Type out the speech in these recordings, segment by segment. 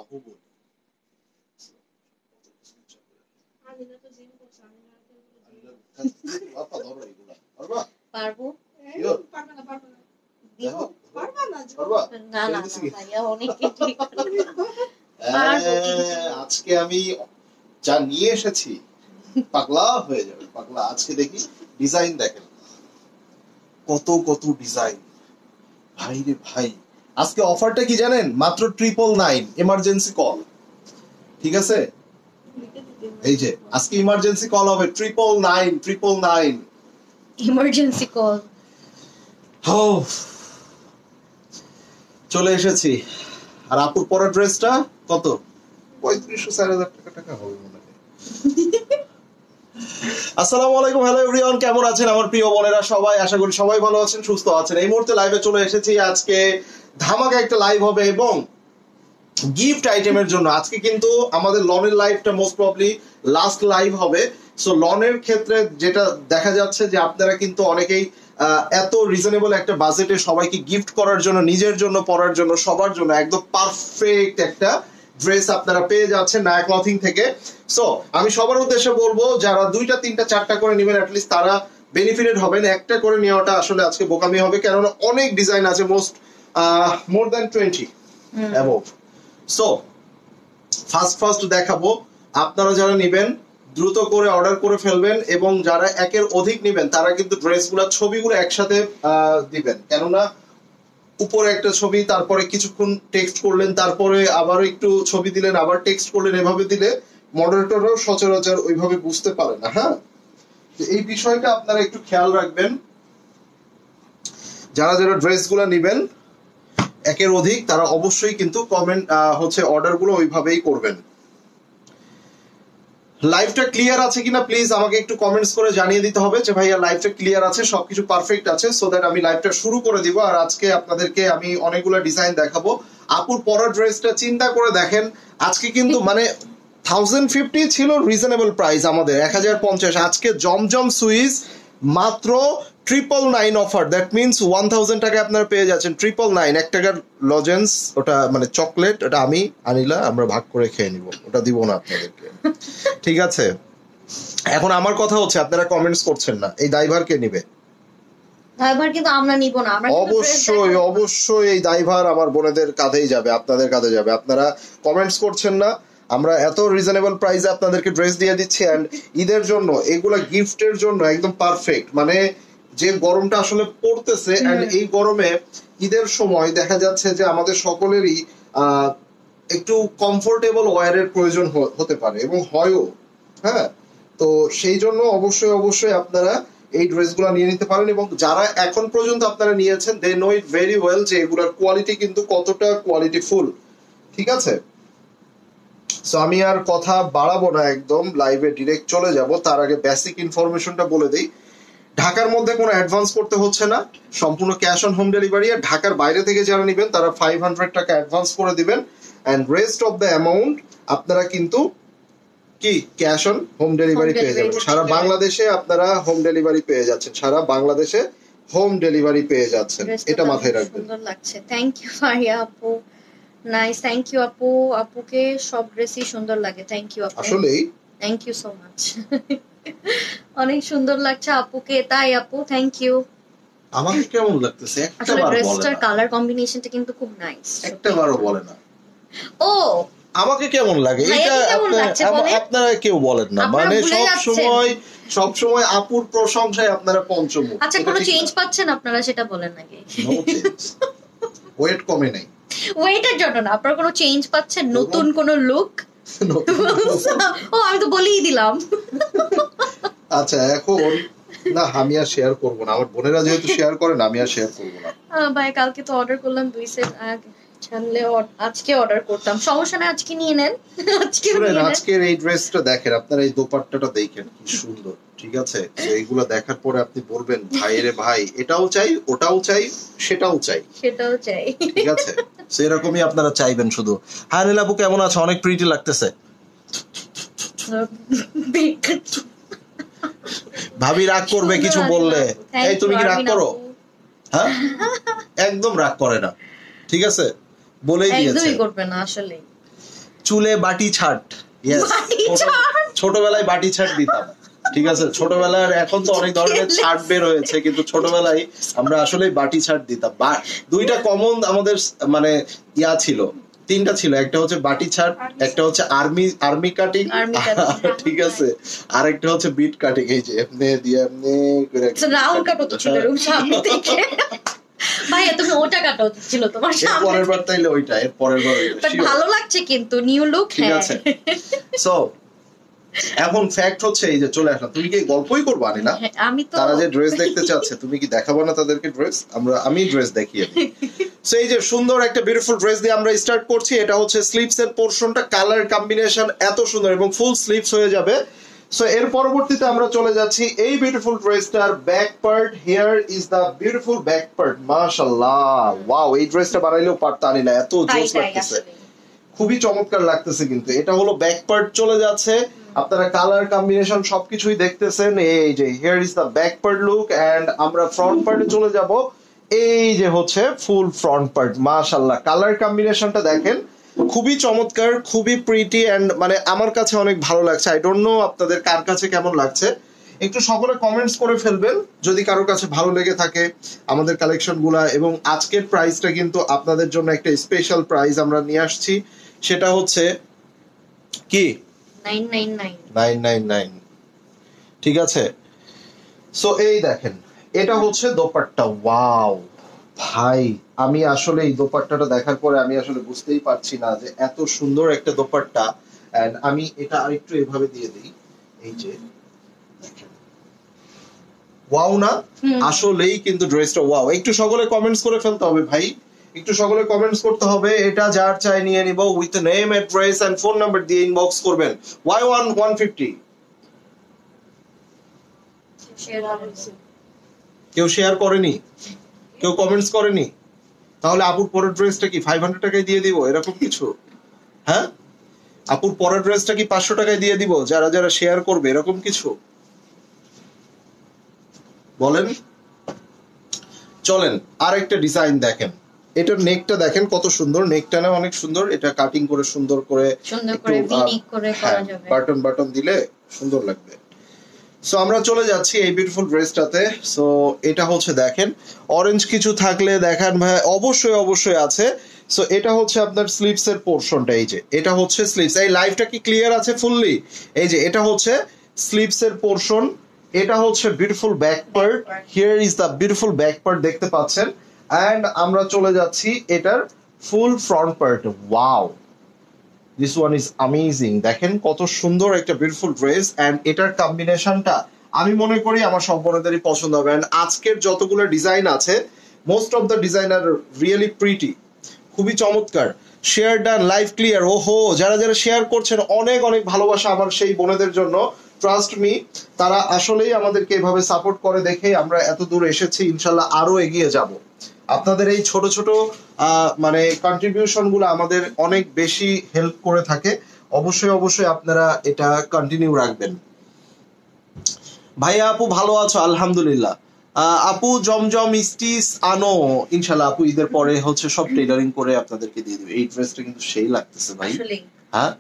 বাহুবলী। পারবো আজকে আমি যা নিয়ে এসেছি পাগলা হয়ে যাবে, পাগলা। আজকে দেখি ডিজাইন দেখেন, কত কত ডিজাইন, ভাই রে ভাই। আজকে অফারটা কি জানেন? মাত্র 999 এমার্জেন্সি কল, ঠিক আছে? এই যে আজকে ইমার্জেন্সি কল হবে 999 ইমার্জেন্সি কল। চলে এসেছি। আর আপুর পরা ড্রেসটা কত? 3500-4000 টাকা হবে মনে হয়। আসসালামু আলাইকুম, হ্যালো এভরিওয়ান, কেমন আছেন আমার প্রিয় বোনেরা সবাই? আশা করি সবাই ভালো আছেন, সুস্থ আছেন। এই মুহূর্তে লাইভে চলে এসেছি। আজকে ধামাকা একটা লাইভ হবে এবং গিফট আইটেমের জন্য। আজকে কিন্তু আমাদের লনের লাইভটা মোস্ট প্রবলি লাস্ট লাইভ হবে। সো লনের ক্ষেত্রে যেটা দেখা যাচ্ছে যে আপনারা কিন্তু অনেকেই এত রিজনেবল একটা বাজেটে সবাইকে গিফট করার জন্য, নিজের জন্য, পরার জন্য, সবার জন্য একদম পারফেক্ট একটা ড্রেস আপনারা পেয়ে যাচ্ছেন নায়া ক্লথিং থেকে। সো আমি সবার উদ্দেশ্যে বলবো, যারা 2টা 3টা 4টা করে নেবেন অ্যাটলিস্ট তারা বেনিফিটেড হবেন। একটা করে নেওয়াটা আসলে আজকে বোকামি হবে, কেননা অনেক ডিজাইন আছে, more than 20 above. So first দেখাবো। আপনারা যারা নেবেন দ্রুত করে অর্ডার করে ফেলবেন, এবং যারা একের অধিক নেবেন তারা কিন্তু ড্রেসগুলো ছবিগুলো একসাথে দিবেন, কেননা উপরে একটা ছবি, তারপরে কিছুক্ষণ টেক্সট করলেন, তারপরে আবার একটু ছবি দিলেন, আবার টেক্সট করলেন। এভাবে দিলে মডারেটররাও সচরাচর ওইভাবে বুঝতে পারে না। হ্যাঁ, এই বিষয়টা আপনারা একটু খেয়াল রাখবেন। যারা যারা ড্রেসগুলো নেবেন একের অধিক তারা অবশ্যই কিন্তু কমেন্ট অর্ডার গুলো ওইভাবেই করবেন। লাইভটা ক্লিয়ার আছে কিনা প্লিজ আমাকে একটু কমেন্টস করে জানিয়ে দিতে হবে যে ভাইয়া লাইভটা ক্লিয়ার আছে, সবকিছু পারফেক্ট আছে, সো দ্যাট আমি লাইভটা শুরু করে দিব। আর আজকে আপনাদেরকে আমি অনেকগুলো ডিজাইন দেখাবো। আপুর পরা ড্রেসটা চিন্তা করে দেখেন, আজকে কিন্তু মানে 1050 ছিল রিজনেবল প্রাইস আমাদের, 1050। আজকে জমজম সুইস মাত্র 999 অফার। দ্যাট মিনস 1000 টাকায় আপনারা পেয়ে যাচ্ছেন 999। 1 টাকার লজেন্স, ওটা মানে চকলেট, ওটা আমি আনিলা আমরা ভাগ করে খেয়ে নিব, ওটা দিব না আপনাদেরকে, ঠিক আছে? এখন আমার কথা হচ্ছে, আপনারা কমেন্টস করছেন না, এই দায়ভার কে নিবে? দায়ভার কিন্তু আমরা নিব না। আমরা অবশ্যই অবশ্যই এই দায়ভার আমার বোনেদের কাঁধেই যাবে, আপনাদের কাঁধে যাবে। আপনারা কমেন্টস করছেন না, আমরা এত রিজনেবল প্রাইসে আপনাদেরকে ড্রেস দিয়ে দিচ্ছি। এন্ড ঈদের জন্য এগুলা গিফটের জন্য একদম পারফেক্ট। মানে যে গরমটা আসলে পড়তেছে, এন্ড এই গরমে ঈদের সময় দেখা যাচ্ছে যে আমাদের সকলেরই একটু কমফোর্টেবল ওয়্যারের প্রয়োজন হতে পারে এবং হয়ও। হ্যাঁ, তো সেই জন্য অবশ্যই অবশ্যই আপনারা এই ড্রেসগুলো নিয়ে নিতে পারেন। এবং যারা এখন পর্যন্ত আপনারা নিয়েছেন they know it very well যে এগুলোর কোয়ালিটি কিন্তু কতটা কোয়ালিটিফুল, ঠিক আছে? সো আমি আর কথা বাড়াবো না, একদম লাইভে ডিরেক্ট চলে যাব। তার আগে বেসিক ইনফরমেশনটা বলে দিই। ঢাকার মধ্যে কোনো অ্যাডভান্স করতে হচ্ছে না, সম্পূর্ণ ক্যাশ অন হোম ডেলিভারি। আর ঢাকার বাইরে থেকে যারা নেবেন তারা 500 টাকা অ্যাডভান্স করে দিবেন, and rest of the amount আপনারা কিন্তু কি ক্যাশ অন হোম ডেলিভারি পেয়ে যাবেন। সারা বাংলাদেশে আপনারা হোম ডেলিভারি পেয়ে যাচ্ছেন, সারা বাংলাদেশে হোম ডেলিভারি পেয়ে যাচ্ছেন, এটা মাথায় রাখবেন। সুন্দর লাগছে, থ্যাংক ইউ ফারিয়া আপু, নাইস, থ্যাংক ইউ আপু। আপুকে সব ড্রেসই সুন্দর লাগে, থ্যাংক ইউ আপু, আসলেই থ্যাংক ইউ সো মাচ। অনেক সুন্দর লাগছে আপুকে, তাই আপু থ্যাংক ইউ। আমাকে কেমন লাগতেছে একটা বার বলে না, ড্রেসটার কালার কম্বিনেশনটা কিন্তু খুব নাইস, একটা বারও বলে না ও আমাকে কেমন লাগে। এটা আপনারা কেউ বলেন না, মানে সব সময় আপুর প্রশংসায় আপনারা পঞ্চমুখ। আচ্ছা, কোনো চেঞ্জ পাচ্ছেন আপনারা সেটা বলেন নাকি? ওয়েট কমে নাই, ওয়েটের জন্য না, আপনারা কোনো চেঞ্জ পাচ্ছেন, নতুন কোনো লুক? ও আমি তো বলেই দিলাম। আচ্ছা এখন না, আমি আর শেয়ার করব না, আমার বোনেরা যেহেতু শেয়ার করেন আমি আর শেয়ার করব না। ভাই কালকে তো অর্ডার করলাম 2 সেট, জানলে আজকে অর্ডার করতাম, সমস্যা না, আজকে নিয়ে নেন। আজকের এই ড্রেসটা দেখেন, আপনারা এই দোপাট্টাটা দেখেন কি সুন্দর, ঠিক আছে? তো এইগুলা দেখার পরে আপনি বলবেন ভাই রে ভাই, এটাও চাই, ওটাও চাই, সেটাও চাই, ঠিক আছে? সেরকমই আপনারা চাইবেন শুধু। হ্যাঁ নীলাপু কেমন আছে? অনেক প্রিটি লাগতেছে। ভাবি রাগ করবে কিছু বললে? এই তুমি কি রাগ করো? হ্যাঁ, একদম রাগ করে না, ঠিক আছে? বলেই দিয়েছে, একদমই করবে না আসলে। চুলে বাটি ছাট। ইয়েস, ছোটবেলায় বাটি ছাট দিতাম, ঠিক আছে। ছোটবেলার, এখন তো অনেক ধরনের ছাট বের হয়েছে, কিন্তু ছোটবেলায় আমরা আসলে বাটি ছাট দিতাম। দুইটা কমন আমাদের মানে ইয়া ছিল, তিনটা ছিল, একটা হচ্ছে বাটি ছাট, একটা হচ্ছে আর্মি কাটিং, ঠিক আছে, আর একটা হচ্ছে বিট কাটিং। এই যে এমনি দিয়ে এমনি করে রাউন্ড কাট ছিল সামনে থেকে। ভাইয়া তুমি ওটা কাটো ছিল তোমার সামনে, পরের বার তাইলে ওইটা, এর পরের বার ওইটা। ভালো লাগছে কিন্তু নিউ লুক। ঠিক আছে, সো এখন ফ্যাক্ট হচ্ছে এই যে চলে আসলাম। তুমি কি গল্পই করবা না? আমি তো, তারা যে ড্রেস দেখতে চাচ্ছে, তুমি কি দেখাবো না তাদেরকে ড্রেস? আমি ড্রেস দেখিয়ে দিই। সো এই যে সুন্দর একটা বিউটিফুল ড্রেস দিয়ে আমরা স্টার্ট করছি। এটা হচ্ছে স্লিভস এর পোরশনটা, কালার কম্বিনেশন এত সুন্দর এবং ফুল স্লিভস হয়ে যাবে। সো এর পরবর্তীতে আমরা চলে যাচ্ছি এই বিউটিফুল ড্রেসটার back part. Here is the beautiful back part. মাশাআল্লাহ, ওয়াও, এই ড্রেসটা বানাইলেও পারতানি না, এত জোস লাগতেছে, খুবই চমৎকার লাগতেছে। কিন্তু এটা হলো ব্যাক পার্ট চলে যাচ্ছে, আপনারা কালার কম্বিনেশন সবকিছুই দেখতেছেন। এই যে here is the back part look, and আমরা ফ্রন্ট পার্টে চলে যাব। এই যে হচ্ছে ফুল ফ্রন্ট পার্ট। মাশাআল্লাহ, কালার কম্বিনেশনটা দেখেন, খুবই চমৎকার, খুবই প্রিটি, এন্ড মানে আমার কাছে অনেক ভালো লাগছে। আই ডোন্ট নো আপনাদের কার কাছে কেমন লাগছে, একটু সকলে কমেন্টস করে ফেলবেন যদি কারোর কাছে ভালো লেগে থাকে আমাদের কালেকশন গুলা। এবং আজকের প্রাইসটা কিন্তু আপনাদের জন্য একটা স্পেশাল প্রাইস আমরা নিয়ে আসছি, সেটা হচ্ছে কি 999, ঠিক আছে। সো এই দেখেন, এটা হচ্ছে দোপাট্টা। ওয়াও ভাই, আমি আসলে এই দোপাট্টাটা দেখার পরে আমি আসলে বুঝতেই পারছি না যে এত সুন্দর একটা দোপাট্টা। এন্ড আমি এটা আরেকটু এভাবে দিয়ে দিই, এই যে দেখেন, ওয়াও না? আসলেই কিন্তু ড্রেসটা ওয়াও। একটু সকলে কমেন্টস করে ফেলতে হবে ভাই, একটু সকলে কমেন্টস করতে হবে। এটা যার চাই নিয়ে নিব, with name, address and phone number দিয়ে ইনবক্স করবেন। Y1 150। কেউ শেয়ার করেনি, কেউ কমেন্টস করেনি, তাহলে আপুর পরের ড্রেসটা কি 500 টাকায় দিয়ে দিব এরকম কিছু? হ্যাঁ, আপুর পরের ড্রেসটা কি 500 টাকায় দিয়ে দিব যারা যারা শেয়ার করবে, এরকম কিছু বলেন। চলেন আরেকটা ডিজাইন দেখেন, এটার নেকটা দেখেন কত সুন্দর, নেকটা না অনেক সুন্দর, এটা কাটিং করে সুন্দর করে ভিনিক করে করা যাবে, বাটন বাটন দিলে সুন্দর লাগবে। সো আমরা চলে যাচ্ছি এই বিউটিফুল ড্রেসটাতে। সো এটা হচ্ছে দেখেন, অরেঞ্জ কিছু থাকলে দেখান ভাই, অবশ্যই অবশ্যই আছে। সো এটা হচ্ছে আপনার স্লিভস এর পোরশনটা, এই যে এটা হচ্ছে স্লিভস। এই লাইভটা কি ক্লিয়ার আছে ফুললি? এই যে এটা হচ্ছে স্লিভস এর পোরশন, এটা হচ্ছে beautiful back part. Here is the beautiful back part, দেখতে পাচ্ছেন। এন্ড আমরা চলে যাচ্ছি এটার full front part. Wow, this one is amazing. দেখেন কত সুন্দর একটা বিউটিফুল ড্রেস, এন্ড এটার কম্বিনেশনটা আমি মনে করি আমার সব বোনেদেরই পছন্দ হবে। এন্ড আজকের যতগুলো ডিজাইন আছে, most of the design are really pretty, খুবই চমৎকার। Share done, live clear. ওহো, যারা যারা শেয়ার করছেন অনেক অনেক ভালোবাসা আমার সেই বোনেদের জন্য। ট্রাস্ট মি, তারা আসলেই আমাদেরকে এভাবে সাপোর্ট করে দেখে আমরা এত দূর এসেছি, ইনশাল্লাহ আরো এগিয়ে যাব। আপনাদের এই ছোট ছোট মানে কন্ট্রিবিউশন গুলো আমাদের অনেক বেশি হেল্প করে থাকে। অবশ্যই অবশ্যই আপনারা এটা কন্টিনিউ রাখবেন। ভাইয়া আপু ভালো আছো? আলহামদুলিল্লাহ। আপু জমজম স্টিচ আনো, ইনশাল্লাহ আপু ঈদের পরে হচ্ছে সব টেলারিং করে আপনাদেরকে দিয়ে দিবে। এই ড্রেসটা কিন্তু সেই লাগতেছে ভাই, হ্যাঁ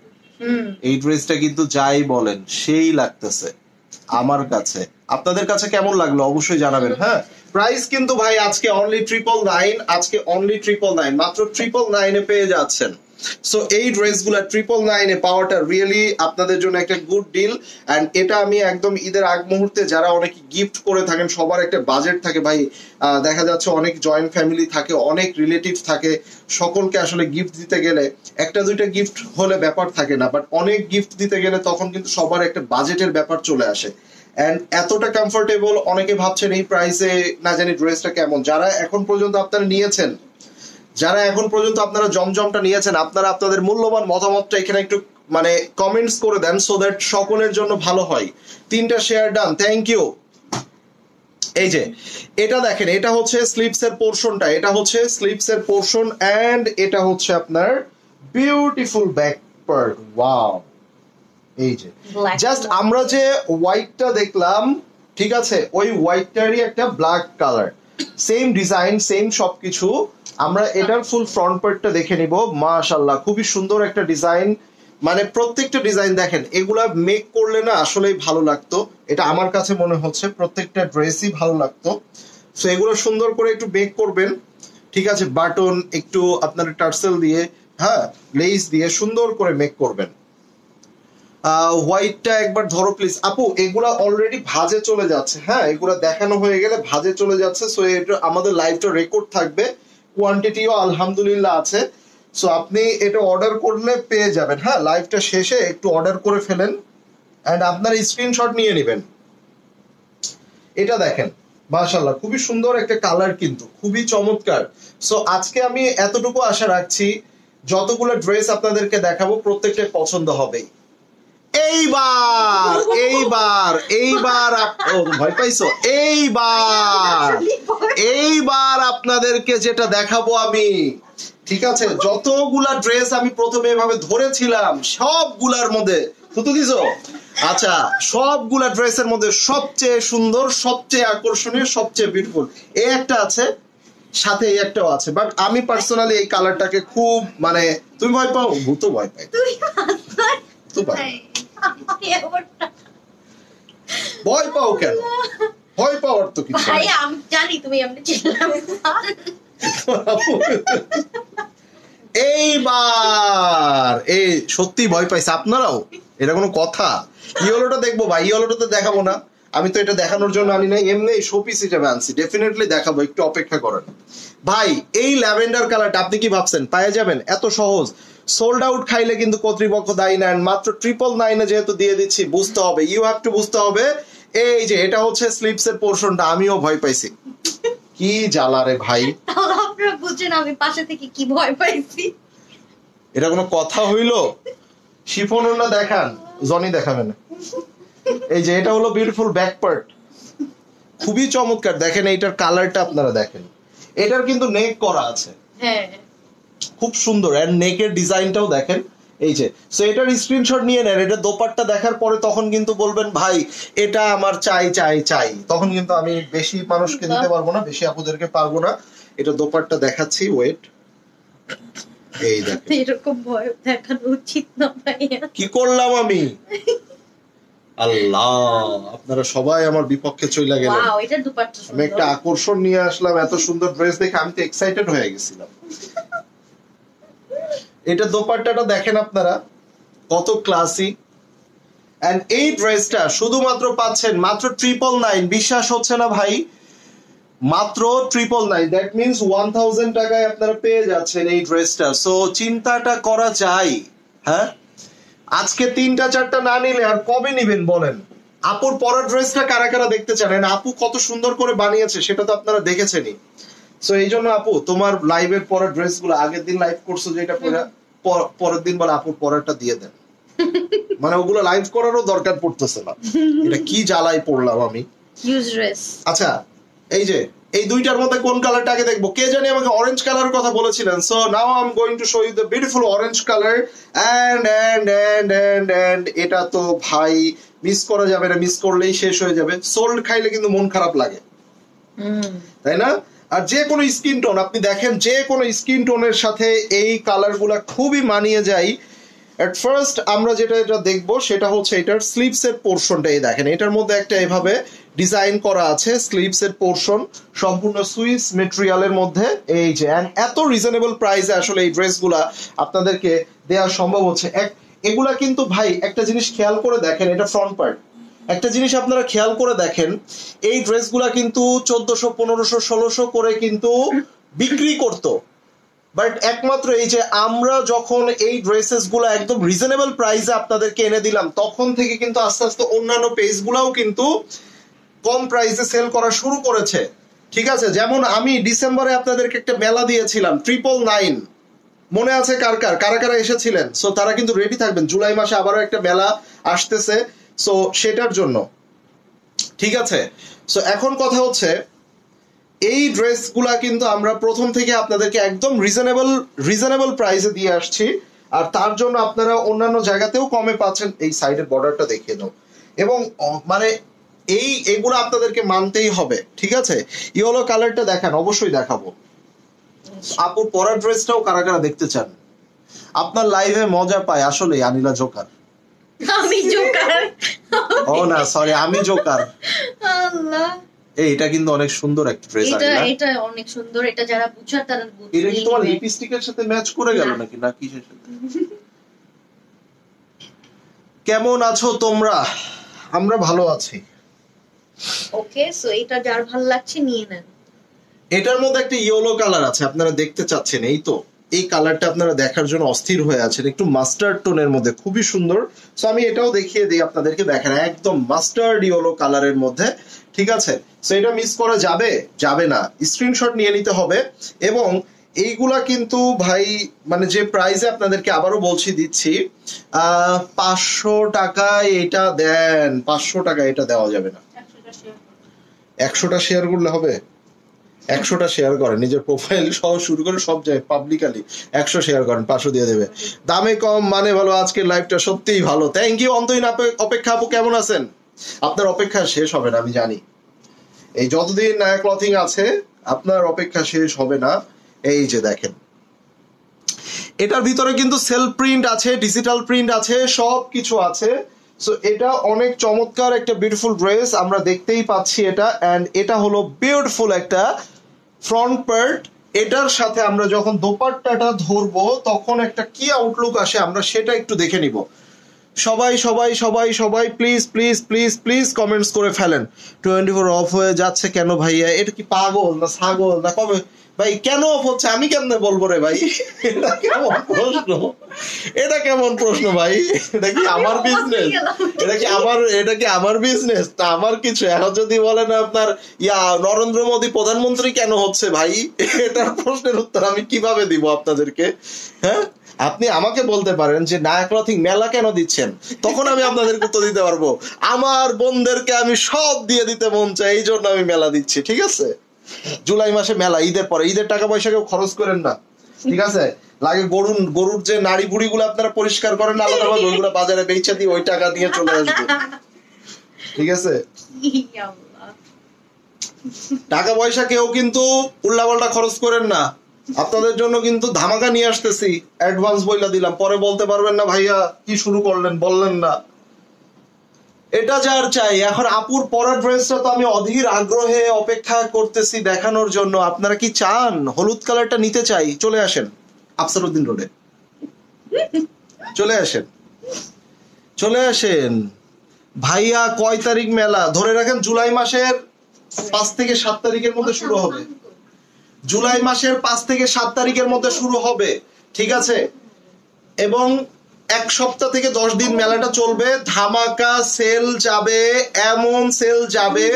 এই ড্রেসটা কিন্তু যাই বলেন সেই লাগতেছে আমার কাছে। আপনাদের কাছে কেমন লাগলো অবশ্যই জানাবেন। হ্যাঁ, প্রাইস কিন্তু ভাই আজকে অনলি 999, আজকে অনলি 999, মাত্র 999 এ পেয়ে যাচ্ছেন। সো এই ড্রেসগুলো 999 এ পাওয়াটা রিয়েলি আপনাদের জন্য একটা গুড ডিল। এন্ড এটা আমি একদম ঈদের আগ মুহূর্তে যারা অনেকে গিফট করে থাকেন, সবার একটা বাজেট থাকে ভাই, দেখা যাচ্ছে অনেক জয়েন্ট ফ্যামিলি থাকে, অনেক রিলেটিভ থাকে, সকলকে আসলে গিফট দিতে গেলে একটা দুইটা গিফট হলে ব্যাপার থাকে না, বাট অনেক গিফট দিতে গেলে তখন কিন্তু সবার একটা বাজেটের ব্যাপার চলে আসে। এন্ড এতটা কমফোর্টেবল, অনেকে ভাবছেন এই প্রাইসে না জানি ড্রেসটা কেমন। যারা এখন পর্যন্ত আপনারা নিয়েছেন, যারা এখন পর্যন্ত আপনারা জমজমটা নিয়েছেন, আপনারা আপনাদের মূল্যবান মতামতটা এখানে একটু মানে কমেন্টস করে দেন, সো দ্যাট সকলের জন্য ভালো হয়। 3টা শেয়ার ডান, থ্যাংক ইউ। এই যে এটা দেখেন, এটা হচ্ছে স্লিভস এর পোরশনটা, এটা হচ্ছে স্লিভস এর পোরশন, এন্ড এটা হচ্ছে আপনার বিউটিফুল ব্যাক পার্ট। ওয়াও, এই যে জাস্ট আমরা যে হোয়াইটটা দেখলাম, ঠিক আছে, ওই হোয়াইটটারই একটা black colour, same design same সবকিছু। আমরা এটার ফুল ফ্রন্ট পার্টটা দেখে নিব। মাশাআল্লাহ, খুবই সুন্দর একটা ডিজাইন। মানে প্রত্যেকটা ডিজাইন দেখেন, এগুলা মেক করলে না আসলেই ভালো লাগতো, এটা আমার কাছে মনে হচ্ছে প্রত্যেকটা ড্রেসই ভালো লাগতো। সো এগুলো সুন্দর করে একটু মেক করবেন, ঠিক আছে, বাটন একটু আপনার টার্সেল দিয়ে, হ্যাঁ, লেস দিয়ে সুন্দর করে মেক করবেন। হোয়াইটটা একবার ধরো প্লিজ আপু, এগুলা অলরেডি ভাজে চলে যাচ্ছে, হ্যাঁ, এগুলা দেখানো হয়ে গেলে ভাজে চলে যাচ্ছে। সো এটা আমাদের লাইভটা রেকর্ড থাকবে, কোয়ান্টিটিও আলহামদুলিল্লাহ আছে। সো আপনি এটা অর্ডার করলে পেয়ে যাবেন, হ্যাঁ, লাইভটা শেষে একটু অর্ডার করে ফেলেন এন্ড আপনার স্ক্রিনশট নিয়ে নেবেন। এটা দেখেন, মাশাআল্লাহ খুবই সুন্দর একটা কালার, কিন্তু খুবই চমৎকার। সো আজকে আমি এতটুকু আশা রাখছি, যতগুলো ড্রেস আপনাদেরকে দেখাবো প্রত্যেকটা পছন্দ হবেই। এইবার এইবার এইবার ভয় পাইছো? এইবার আপনাদেরকে যেটা দেখাবো আমি, ঠিক আছে, যতগুলা ড্রেস আমি প্রথমে এভাবে ধরেছিলাম সবগুলার মধ্যে থুতু দিছো, আচ্ছা, সবগুলা ড্রেসের মধ্যে সবচেয়ে সুন্দর, সবচেয়ে আকর্ষণীয়, সবচেয়ে বিউটিফুল এই একটা আছে, সাথে এই একটাও আছে। বাট আমি পার্সোনালি এই কালারটাকে খুব, মানে তুমি ভয় পাও? ভূত ভয় পাই, তো পাই। ভয় পাও কেন? ভয় পাওয়ার তো কিছু ভাই আমি জানি তুমি এমনি চিল্লাবে। এইবার এই সত্যি ভয় পাইছে আপনারাও? এটা কোনো কথা? ইয়েলোটা দেখবো ভাই, ইয়েলোটা তো দেখাবো না, আমি তো এটা দেখানোর জন্য আনি নাই, এমনি শোপিস হিসেবে আনছি, ডেফিনেটলি দেখাবো, একটু অপেক্ষা করেন ভাই। এই ল্যাভেন্ডার কালারটা আপনি কি ভাবছেন পাওয়া যাবেন? এত সহজ, সোল্ড আউট খাইলে কিন্তু কর্তৃপক্ষ দায়ী নেন, মাত্র 999 যেহেতু দিয়ে দিচ্ছি, বুঝতে হবে, ইউ হ্যাভ টু বুঝতে হবে। এই যে এটা হচ্ছে স্লিপস এর পোর্শনটা, আমিও ভয় পাইছি, কি জ্বালা রে ভাই। তাহলে আপনারা বুঝছেন আমি পাশে থেকে কি ভয় পাইছি। এটা কোনো কথা হইলো? শিফন ওড়না দেখান, জনি দেখাবেন। এই যে এটা হলো বিউটিফুল ব্যাক পার্ট, খুবই চমৎকার। দেখেন এইটার কালারটা আপনারা দেখেন, এটার কিন্তু নেক করা আছে, হ্যাঁ খুব সুন্দর, এন্ড নেকের ডিজাইনটাও দেখেন। এই যে, সো এটার স্ক্রিনশট নিয়ে নেন, এটা দোপাট্টা দেখার পরে তখন কিন্তু বলবেন ভাই এটা আমার চাই চাই চাই, তখন কিন্তু আমি বেশি মানুষকে দিতে পারবো না, বেশি আপুদেরকে পারবো না। এটা দোপাট্টা দেখাচ্ছি, ওয়েট, এই দেখেন। এরকম ভয় দেখানো উচিত না ভাইয়া। কি করলাম আমি? আল্লাহ, আপনারা সবাই আমার বিপক্ষে চলে গেলেন। ওয়াও, এটা দুপাট্টা সুন্দর। আমি একটা আকর্ষণ নিয়ে আসলাম, এত সুন্দর ড্রেস দেখে আমি তো এক্সাইটেড হয়ে গেছিলাম। এটা দোপাট্টাটা দেখেন আপনারা, কত ক্লাসি। এন্ড এই ড্রেসটা শুধুমাত্র পাচ্ছেন মাত্র 999, বিশ্বাস হচ্ছে না ভাই, মাত্র 999, দ্যাট মিন্স 1000 টাকায় আপনারা পেয়ে যাচ্ছেন এই ড্রেসটা। সো চিন্তাটা করা যায়, হ্যাঁ, আজকে 3টা 4টা না নিলে আর কবে নিবেন বলেন? আপুর পরা ড্রেসটা কারা কারা দেখতে চান? আপু কত সুন্দর করে বানিয়েছে সেটা তো আপনারা দেখেছেনই। সো এই জন্য আপু তোমার লাইভের পরা ড্রেস গুলো, আগের দিন লাইভ করছো যেটা পরের দিন বলে আপুর পরাটা দিয়ে দেন, মানে ওগুলো লাইভ করারও দরকার পড়তেছে না, এটা কি জ্বালাই পড়লাম আমি। ইউজলেস। আচ্ছা, এই যে এই দুইটার মধ্যে কোন কালারটা আগে দেখবো? কে জানি আমাকে অরেঞ্জ কালার কথা বলেছিলেন। So now I am going to show you the beautiful orange colour. And এটা তো ভাই মিস করা যাবে না, মিস করলেই শেষ হয়ে যাবে। সোল্ড খাইলে কিন্তু মন খারাপ লাগে, তাই না? আর যে কোনো স্কিন টোন আপনি দেখেন, যে কোনো স্কিন টোনের সাথে এই কালার গুলা খুবই মানিয়ে যায়। এট ফার্স্ট আমরা যেটা দেখবো সেটা হচ্ছে এটার স্লিভস এর পোর্শনটা। এই দেখেন, এটার মধ্যে একটা এভাবে ডিজাইন করা আছে স্লিভস এর পোর্শন, সম্পূর্ণ সুইস মেটেরিয়ালের মধ্যে। এই যে এত রিজনেবল প্রাইসে আসলে এই ড্রেসগুলা আপনাদেরকে দেওয়া সম্ভব হচ্ছে। এগুলা কিন্তু ভাই একটা জিনিস খেয়াল করে দেখেন, এটা ফ্রন্ট পার্ট, একটা জিনিস আপনারা খেয়াল করে দেখেন, এই ড্রেসগুলা কিন্তু 1400 1500 1600 করে কিন্তু বিক্রি করতো, বাট একমাত্র এই যে আমরা যখন এই ড্রেসেস গুলো একদম রিজনেবল প্রাইসে আপনাদেরকে এনে দিলাম, তখন থেকে কিন্তু আস্তে আস্তে অন্যান্য পেজ গুলাও কিন্তু কম প্রাইসে সেল করা শুরু করেছে, ঠিক আছে? যেমন আমি ডিসেম্বরে আপনাদেরকে একটা মেলা দিয়েছিলাম 999, মনে আছে কার কার? কারা কারা এসেছিলেন? সো তারা কিন্তু রেডি থাকবেন, জুলাই মাসে আবারও একটা মেলা আসতেছে, সো সেটার জন্য, ঠিক আছে? সো এখন কথা হচ্ছে এই ড্রেসগুলা কিন্তু আমরা প্রথম থেকে আপনাদেরকে একদম রিজনেবল প্রাইসে দিয়ে আসছি, আর তার জন্য আপনারা অন্যান্য জায়গাতেও কমে পাচ্ছেন। এই সাইডের বর্ডারটা দেখিয়ে দাও, এবং মানে এগুলো আপনাদেরকে মানতেই হবে, ঠিক আছে? ইয়েলো কালারটা দেখান, অবশ্যই দেখাবো। আপুর পরা ড্রেসটাও কারা কারা দেখতে চান? আপনার লাইভে মজা পায় আসলে আনিলা জোকার। আমি জোকার? ও না সরি, আমি জোকার। আল্লাহ, এটা কিন্তু অনেক সুন্দর একটা ড্রেস। এটা অনেক সুন্দর। এটা যারা বুঝার তারা বুঝবে। এটা কি তোমার লিপস্টিকের সাথে ম্যাচ করে গেল নাকি না কিসের সাথে? কেমন আছো তোমরা? আমরা ভালো আছি। ওকে, সো এটা যার ভালো লাগছে নিয়ে নেন। এটার মধ্যে একটা ইয়েলো কালার আছে, আপনারা দেখতে চাচ্ছেন, এই তো এই কালারটা আপনারা দেখার জন্য অস্থির হয়ে আছেন, একটু মাস্টার্ড টোনের মধ্যে, খুবই সুন্দর। সো আমি এটাও দেখিয়ে দিই আপনাদেরকে, দেখেন একদম মাস্টার্ড ইয়েলো কালারের মধ্যে, ঠিক আছে। সো এটা মিস করা যাবে যাবে না, স্ক্রিনশট নিয়ে নিতে হবে। এবং এইগুলা কিন্তু ভাই মানে যে প্রাইসে আপনাদেরকে আবারও বলছি দিচ্ছি, 500 টাকায় এটা দেন, 500 টাকা এটা দেওয়া যাবে না। 100টা শেয়ার করলে হবে? 100টা শেয়ার করেন, নিজের প্রোফাইল সহ শুরু করে সব জায়গায় পাবলিকালি 100 শেয়ার করেন, 500 দিয়ে দেবে। দামে কম মানে ভালো, আজকের লাইভটা সত্যিই ভালো। থ্যাংক ইউ অন্তহীন অপেক্ষা আপু, কেমন আছেন? আপনার অপেক্ষা শেষ হবে না আমি জানি, এই যতদিন নায়া ক্লথিং আছে আপনার অপেক্ষা শেষ হবে না। এই যে দেখেন, এটার ভিতরে কিন্তু সেলফ প্রিন্ট আছে, ডিজিটাল প্রিন্ট আছে, সব কিছু আছে। সো এটা অনেক চমৎকার একটা বিউটিফুল ড্রেস, আমরা দেখতেই পাচ্ছি এটা। অ্যান্ড এটা হলো বিউটিফুল একটা ফ্রন্ট পার্ট। এটার সাথে আমরা যখন দোপাট্টাটা ধরবো তখন একটা কি আউটলুক আসে আমরা সেটা একটু দেখে নিব। সবাই সবাই সবাই সবাই please please please please comments করে ফেলেন। 24 অফ হয়ে যাচ্ছে কেন ভাইয়া? এটা কি পাগল না ছাগল না? কবে ভাই কেন অফ হচ্ছে আমি কেমনে বলবো রে ভাই? এটা কেমন প্রশ্ন? এটা কেমন প্রশ্ন ভাই? এটা কি আমার বিজনেস? এটা কি আমার বিজনেস না আমার কিছু? এখন যদি বলেন আপনার নরেন্দ্র মোদী প্রধানমন্ত্রী কেন হচ্ছে ভাই, এটার প্রশ্নের উত্তর আমি কিভাবে দিব আপনাদেরকে? হ্যাঁ, আপনি আমাকে বলতে পারেন যে নায়া ক্লথিং মেলা কেন দিচ্ছেন, তখন আমি আপনাদেরকে উত্তর দিতে পারবো। আমার বোনদেরকে আমি সব দিয়ে দিতে মন চাই, এই জন্য আমি মেলা দিচ্ছি, ঠিক আছে? জুলাই মাসে মেলা, ঈদের পরে, ঈদের টাকা পয়সা কেউ খরচ করেন না, ঠিক আছে? লাগে গরুর যে নাড়ি বুড়ি গুলো আপনারা পরিষ্কার করেন আলাদাভাবে, ওইগুলো বাজারে বেচে দিয়ে ওই টাকা দিয়ে চলে আসবে, ঠিক আছে? টাকা পয়সা কেউ কিন্তু উল্লাপাল্টা খরচ করেন না। আপনাদের জন্য কিন্তু ধামাকা নিয়ে আসতেছি, অ্যাডভান্স বইলা দিলাম, পরে বলতে পারবেন না ভাইয়া কি শুরু করলেন, বললেন না। এটা যার চাই। এখন আপুর পরার ড্রেসটা তো আমি অধীর আগ্রহে অপেক্ষা করতেছি দেখানোর জন্য। আপনারা কি চান? হলুদ কালারটা নিতে চাই, চলে আসেন আফসারউদ্দিন রোডে, চলে আসেন চলে আসেন। ভাইয়া কয় তারিখ মেলা? ধরে রাখেন জুলাই মাসের 5 থেকে 7 তারিখের মধ্যে শুরু হবে। জুলাই মাসের 5 থেকে 7 তারিখের মধ্যে শুরু হবে, ঠিক আছে? এবং 1 সপ্তাহ থেকে 10 দিন মেলাটা চলবে। ধামাকা সেল যাবে, এমন সেল যাবে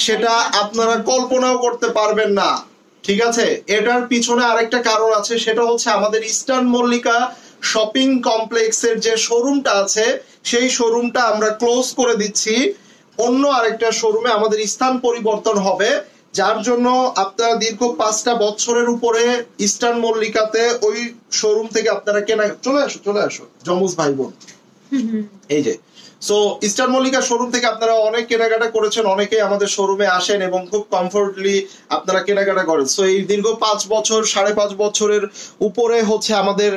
সেটা আপনারা কল্পনাও করতে পারবেন না, ঠিক আছে? এটার পিছনে আরেকটা কারণ আছে, সেটা হচ্ছে আমাদের ইস্টার্ন মল্লিকা শপিং কমপ্লেক্সের যে শোরুমটা আছে সেই শোরুমটা আমরা ক্লোজ করে দিচ্ছি। অন্য আরেকটা শোরুমে আমাদের স্থান পরিবর্তন হবে, যার জন্য আপনারা দীর্ঘ 5টা বছরের উপরে ইস্টার্ন মল্লিকাতে ওই শোরুম থেকে আপনারা কেনা। চলে আসো জমুস ভাই বোন, এই যে। সো ইস্টার্ন মল্লিকা শোরুম থেকে আপনারা অনেক কেনাকাটা করেছেন, অনেকেই আমাদের শোরুমে আসেন এবং খুব কমফোর্টলি আপনারা কেনাকাটা করেন। সো এই দীর্ঘ 5 বছর 5.5 বছরের উপরে হচ্ছে আমাদের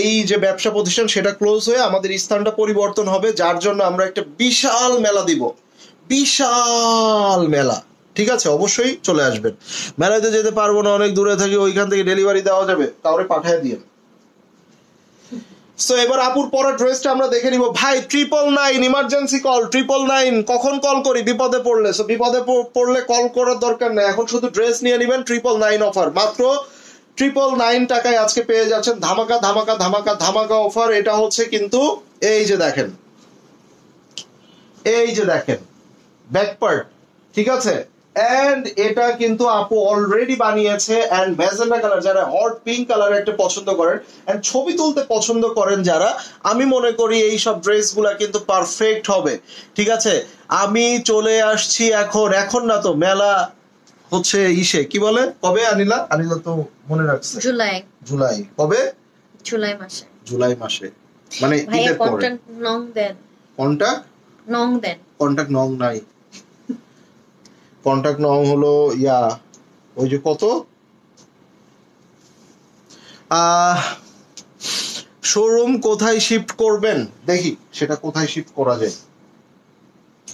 এই যে ব্যবসা প্রতিষ্ঠান সেটা ক্লোজ হয়ে আমাদের স্থানটা পরিবর্তন হবে, যার জন্য আমরা একটা বিশাল মেলা দিব, বিশাল মেলা, ঠিক আছে? অবশ্যই চলে আসবেন। মেলাতে যেতে পারবো না, অনেক দূরে থাকি, ওইখান থেকে ডেলিভারি দেওয়া যাবে, কাউরে পাঠিয়ে দিয়ে। সো এবার আপুর পরা ড্রেসটা আমরা দেখে নিব। ভাই 999 ইমার্জেন্সি কল, 999 কখন কল করি? বিপদে পড়লে। সো বিপদে পড়লে কল করার দরকার নেই, এখন শুধু ড্রেস নিয়ে নেবেন। 999 অফার, মাত্র 999 টাকায় আজকে পেয়ে যাচ্ছেন ধামাকা ধামাকা ধামাকা ধামাকা অফার। এটা হচ্ছে কিন্তু এই যে দেখেন, এই যে দেখেন ব্যাক পার্ট, ঠিক আছে? এন্ড এটা কিন্তু আপু অলরেডি বানিয়েছে। এন্ড ম্যাজেন্টা কালার, যারা হট পিঙ্ক কালার একটা পছন্দ করেন এন্ড ছবি তুলতে পছন্দ করেন যারা, আমি মনে করি এই সব ড্রেস গুলা কিন্তু পারফেক্ট হবে, ঠিক আছে? আমি চলে আসছি এখন না তো মেলা হচ্ছে ইসে, কি বলে কবে? আনিলা তো মনে রাখছে, জুলাই কবে? জুলাই মাসে মানে ঈদের পরে। কন্টাক্ট নং নাই, কন্টাক্ট নং হলো ওই যে কত শোরুম কোথায় শিফট করবেন? দেখি সেটা কোথায় শিফট করা যায়,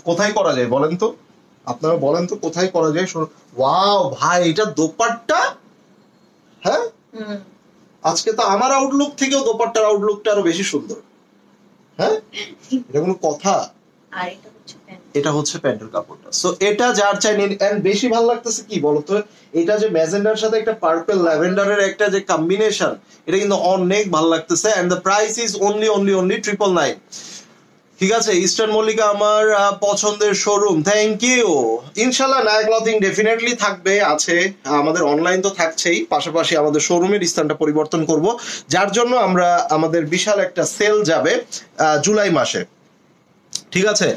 কোথায় করা যায় বলেন তো, আপনারা বলেন তো কোথায় করা যায়। ওয়াও ভাই, এটা দোপাট্টা, হ্যাঁ আজকে তো আমার আউটলুক থেকেও দোপাট্টার আউটলুকটা আরো বেশি সুন্দর। হ্যাঁ, এটা কোনো কথা? আর এটা হচ্ছে প্যান্ট, এটা হচ্ছে প্যান্টের কাপড়টা। সো এটা যার চাই নিন। এন্ড বেশি ভালো লাগতেছে কি বলতো, এটা যে ম্যাজেন্ডার সাথে একটা পার্পল ল্যাভেন্ডারের একটা যে কম্বিনেশন, এটা কিন্তু অনেক ভালো লাগতেছে। And the price is only 999। ঠিক আছে, ইস্টার্ন মল্লিকা আমার পছন্দের শোরুম, থ্যাংক ইউ। ইনশাল্লাহ নায়া ক্লথিং ডেফিনেটলি থাকবে, আছে, আমাদের অনলাইন তো থাকছেই, পাশাপাশি আমাদের শোরুমের স্থানটা পরিবর্তন করব, যার জন্য আমরা আমাদের বিশাল একটা সেল যাবে জুলাই মাসে। ঠিক আছে,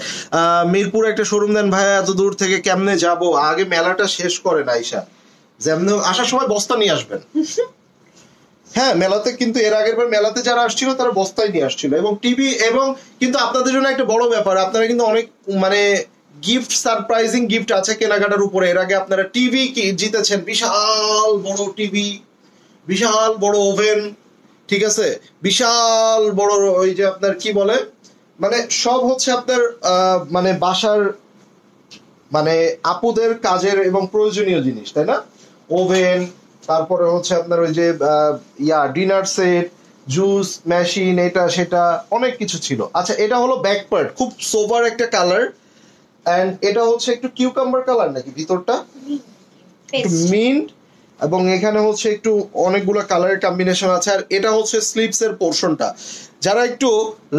মিরপুর একটা শোরুম দেন ভাইয়া, এত দূর থেকে কেমনে যাব? আগে মেলাটা শেষ করেন আইসা, যেমন আসার সময় বস্তা নিয়ে আসবেন। হ্যাঁ, মেলাতে কিন্তু এর আগের বার মেলাতে যারা আসছিল তারা বস্তায় নিয়ে আসছিল, এবং টিভি, এবং কিন্তু আপনাদের জন্য একটা বড় ব্যাপার, আপনারা কিন্তু অনেক মানে গিফট, সারপ্রাইজিং গিফট আছে কেনাকাটার উপরে। এর আগে আপনারা টিভি জিতেছেন, বিশাল বড় টিভি, বিশাল বড় ওভেন, ঠিক আছে, বিশাল বড় ওই যে আপনার কি বলে, মানে সব হচ্ছে আপনার মানে বাসার মানে আপুদের কাজের এবং প্রয়োজনীয় জিনিস, তাই না? ওভেন, তারপরে হচ্ছে আপনার ওই যে ডিনার সেট, জুস মেশিন, এটা সেটা অনেক কিছু ছিল। আচ্ছা, এটা হলো ব্যাক পার্ট, খুব সোবার একটা কালার, এন্ড এটা হচ্ছে একটু কিউকাম্বার কালার নাকি ভিতরটা, একটু মিন্ট, এবং এখানে হচ্ছে একটু অনেকগুলো কালারের কম্বিনেশন আছে। আর এটা হচ্ছে স্লিভস এর পোর্শনটা, যারা একটু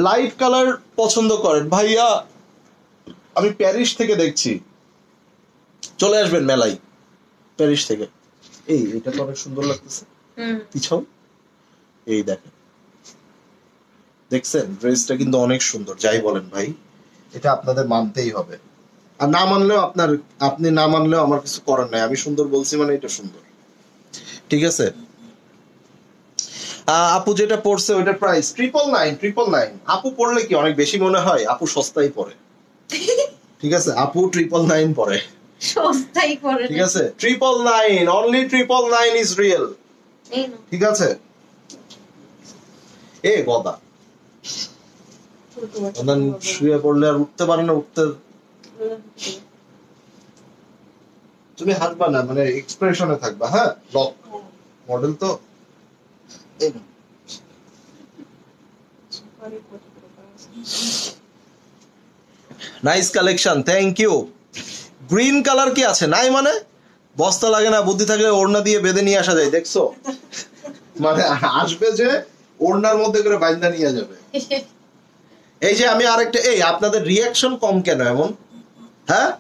লাইট কালার পছন্দ করেন ভাইয়া, আমি প্যারিস থেকে দেখছি, চলে আসবেন মেলায় প্যারিস থেকে। এই এটা তো অনেক সুন্দর লাগতেছে পিছন, এই দেখেন, দেখছেন ড্রেসটা কিন্তু অনেক সুন্দর, যাই বলেন ভাই, এটা আপনাদের মানতেই হবে। আর না মানলেও আপনি না মানলেও আমার কিছু করার নাই, আমি সুন্দর বলছি মানে এটা সুন্দর। ঠিক আছে, আপু যেটা পড়ছে ওইটার প্রাইস 999। আপু পড়লে কি অনেক বেশি মনে হয়? আপু সস্তাই পড়ে। ঠিক আছে, আপু 999 পড়ে, সস্তাই পড়ে, ঠিক আছে, 999, অনলি 999 ইজ রিয়েল। ঠিক আছে, এ গদা শুয়ে পড়লে আর উঠতে পারে না, উঠতে তুমি হাঁটবা না, মানে এক্সপ্রেশনে থাকবা। হ্যাঁ, লক মডেল তো nice collection, thank you. Green colour কি আছে? নাই মানে বস্তা লাগে না, বুদ্ধি থাকলে ওড়না দিয়ে বেঁধে নিয়ে আসা যায়, দেখছো? মানে আসবে যে ওড়নার মধ্যে করে বাইন্দা নিয়ে যাবে। এই যে আমি আরেকটা, এই আপনাদের রিয়াকশন কম কেন এমন? হ্যাঁ,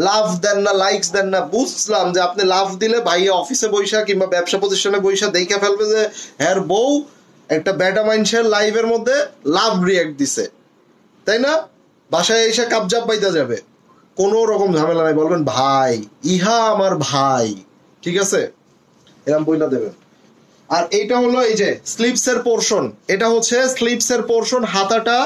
লাভ দেন না, লাইকস দেন না। বুঝলাম যে আপনি লাভ দিলে ভাইয়া অফিসে বৈশা কিংবা ব্যবসা প্রতিষ্ঠানে বৈশা দেখে ফেলবে যে হ্যার বউ একটা ব্যাটা মানুষের লাইভের মধ্যে লাভ রিয়াক্ট দিছে, তাই না? বাসায় এসে কাবজাব পাইতে যাবে, কোনো রকম ঝামেলা নাই, বলবেন ভাই ইহা আমার ভাই, ঠিক আছে, এরকম বইলা দেবেন। আর এইটা হলো এই যে স্লিভস এর পোর্শন, এটা হচ্ছে স্লিভস এর পোর্শন, হাতাটা,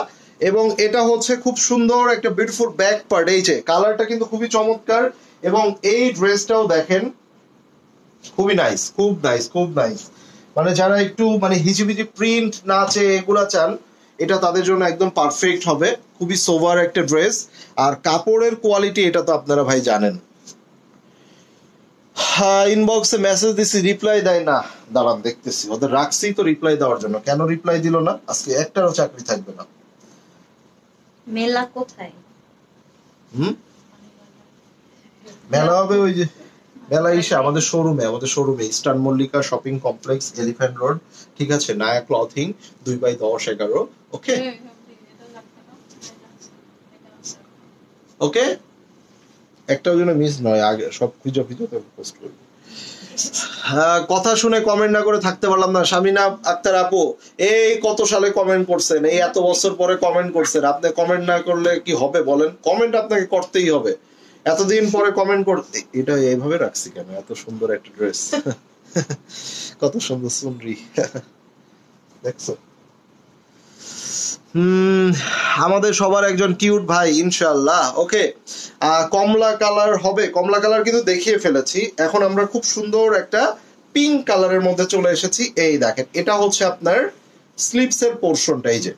এবং এটা হচ্ছে খুব সুন্দর একটা বিউটিফুল ব্যাক পার্ট। এই যে কালারটা কিন্তু খুবই চমৎকার, এবং এই ড্রেসটাও দেখেন খুবই নাইস, খুব নাইস, খুব নাইস। মানে যারা একটু মানে হিজিবিজি প্রিন্ট নাচে এগুলা চান, এটা তাদের জন্য একদম পারফেক্ট হবে। খুবই সোভার একটা ড্রেস, আর কাপড়ের কোয়ালিটি এটা তো আপনারা ভাই জানেন। হ্যাঁ, ইনবক্সে মেসেজ দিছি, রিপ্লাই দেয় না, দাঁড়ান দেখতেছি, ওদের রাখছি তো রিপ্লাই দেওয়ার জন্য, কেন রিপ্লাই দিল না? আজকে একটারও চাকরি থাকবে না। মেলা কোথায়? মেলা হবে ওই যে মেলা এসে আমাদের শোরুমে eastern Mallika shopping complex, elephant road, ঠিক আছে, নায়া ক্লথিং, 2/10-11। ওকে ওকে, একটাও যেন মিস নয়, আগে সব খুঁজে পোস্ট করবো। কথা শুনে কমেন্ট না করে থাকতে পারলাম না। শামিনা আক্তার আপু, এই কত সালে কমেন্ট করছেন, এই এত বছর পরে কমেন্ট করছেন, আপনি কমেন্ট না করলে কি হবে বলেন? কমেন্ট আপনাকে করতেই হবে, এতদিন পরে কমেন্ট করতে। এটা এইভাবে রাখছি কেন? এত সুন্দর একটা ড্রেস, কত সুন্দর সুনরি, দেখছো? আমাদের সবার একজন কিউট ভাই ইনশাআল্লাহ। ওকে, কমলা কালার হবে, কমলা কালার কিন্তু দেখিয়ে ফেলেছি, এখন আমরা খুব সুন্দর একটা পিঙ্ক কালারের মধ্যে চলে এসেছি। এই দেখেন, এটা হচ্ছে আপনার স্লিপস এর পোর্শনটা, এই যে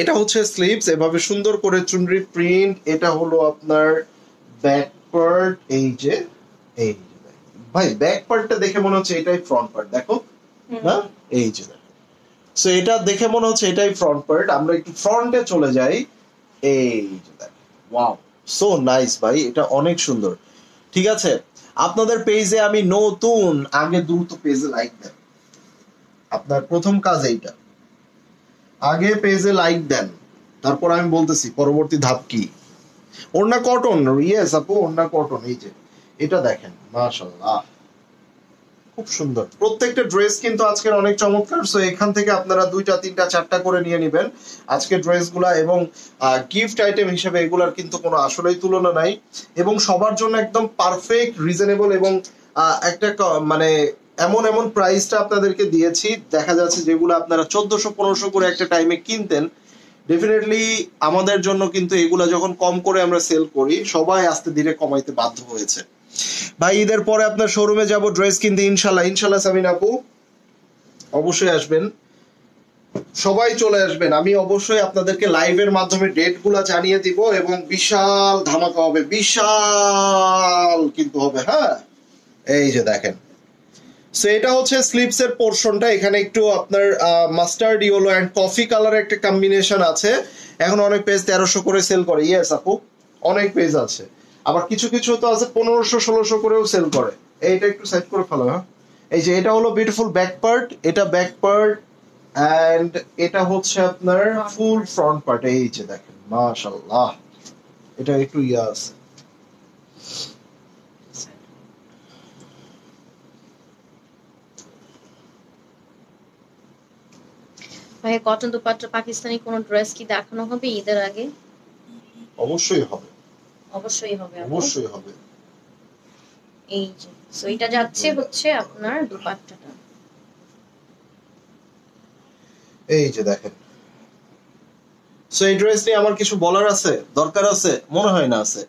এটা হচ্ছে স্লিপস, এভাবে সুন্দর করে চুনরি প্রিন্ট। এটা হলো আপনার ব্যাক পার্ট, এই যে এই যে ভাই ব্যাক পার্টটা দেখে মনে হচ্ছে এটাই ফ্রন্ট পার্ট, দেখো না, এই যে সো এটা দেখে মনে হচ্ছে এটাই ফ্রন্ট পার্ট। আমরা একটু ফ্রন্টে চলে যাই, এই যে দেখো, ওয়াও সো নাইস ভাই, এটা অনেক সুন্দর। ঠিক আছে, আপনাদের পেজে আমি নতুন, আগে দ্রুত পেজে লাইক দেন, আপনার প্রথম কাজ এইটা, আগে পেজে লাইক দেন, তারপর আমি বলতেছি পরবর্তী ধাপ কি। ওড়না কটন, ইয়েস আপু ওড়না কটন, এই যে এটা দেখেন মাশাআল্লাহ খুব সুন্দর। প্রত্যেকটা ড্রেস কিন্তু আজকের অনেক চমৎকার। সো এখান থেকে আপনারা 2টা 3টা 4টা করে নিয়ে নেবেন আজকের ড্রেসগুলা, এবং গিফট আইটেম হিসেবে এগুলার কিন্তু কোনো আসলেই তুলনা নাই, এবং সবার জন্য একদম পারফেক্ট রিজনেবল, এবং একটা মানে এমন এমন প্রাইসটা আপনাদেরকে দিয়েছি, দেখা যাচ্ছে যেগুলো আপনারা 1400-1500 করে একটা টাইমে কিনতেন, ডেফিনেটলি আমাদের জন্য কিন্তু এগুলা যখন কম করে আমরা সেল করি, সবাই আস্তে ধীরে কমাইতে বাধ্য হয়েছে। ভাই ঈদের পরে আপনার শোরুমে যাব ড্রেস কিনতে ইনশাল্লাহ, ইনশাল্লাহ সামিন আপু অবশ্যই আসবেন, সবাই চলে আসবেন। আমি অবশ্যই আপনাদেরকে লাইভের মাধ্যমে ডেট গুলা জানিয়ে দিব, এবং বিশাল ধামাকা হবে, বিশাল কিন্তু হবে। হ্যাঁ এই যে দেখেন, সো এটা হচ্ছে স্লিপস এর পোর্শনটা, এখানে একটু আপনার mustard yellow and coffee colour একটা কম্বিনেশন আছে। এখন অনেক পেজ 1300 করে সেল করে, ইয়েস আপু অনেক পেজ আছে, আবার কিছু কিছু তো আছে 1500-1600 করেও সেল করে। এইটা একটু সাইড করে ফেলো। হ্যাঁ এই যে এটা হলো বিউটিফুল ব্যাক পার্ট, এটা ব্যাক পার্ট, এন্ড এটা হচ্ছে আপনার ফুল ফ্রন্ট পার্ট, এই যে দেখেন মাশাআল্লাহ, এটা একটু ইয়া আছে। ভাই কটন দুপাট্টা পাকিস্তানি কোন ড্রেস কি দেখানো হবে ঈদের আগে? অবশ্যই হবে, অবশ্যই হবে আপু। অবশ্যই হবে। এই যে সো এটা যাচ্ছে হচ্ছে আপনার দুপাট্টাটা, এই যে দেখেন। সো এই ড্রেস নিয়ে আমার কিছু বলার আছে, দরকার আছে, মনে হয় না আছে।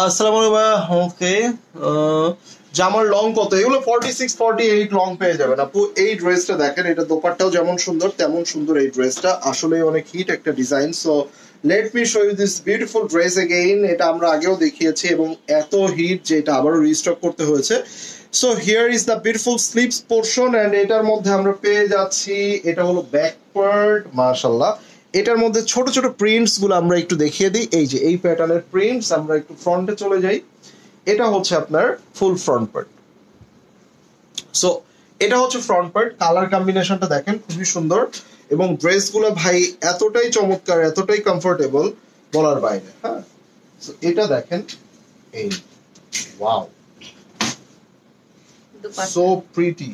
আসসালামু আলাইকুম। ওকে, জামার লং কত? এগুলো 46-48 লং পেয়ে যাবেন আপু। এই ড্রেসটা দেখেন, এটা দোপাট্টাও যেমন সুন্দর তেমন সুন্দর এই ড্রেসটা, আসলে অনেক হিট একটা design. So let me show you this beautiful dress again. এটা আমরা আগেও দেখিয়েছি, এবং এত হিট যে এটা আবারও রিস্টক করতে হয়েছে। So here is the beautiful sleeves portion, and এটার মধ্যে আমরা পেয়ে যাচ্ছি, এটা হলো ব্যাক পার্ট, মাশাআল্লাহ। এটার মধ্যে ছোট ছোট প্রিন্টস গুলো আমরা একটু দেখিয়ে দিই, এই যে এই প্যাটার্নের প্রিন্টস। আমরা একটু ফ্রন্টে চলে যাই, এটা হচ্ছে আপনার ফুল ফ্রন্ট পার্ট। সো এটা হচ্ছে ফ্রন্ট পার্ট, কালার কম্বিনেশনটা দেখেন খুবই সুন্দর, এবং ড্রেসগুলো ভাই এতটাই চমৎকার, এতটাই কমফোর্টেবল, বলার বাইরে। হ্যাঁ সো এটা দেখেন, এই ওয়াও সো প্রিটি,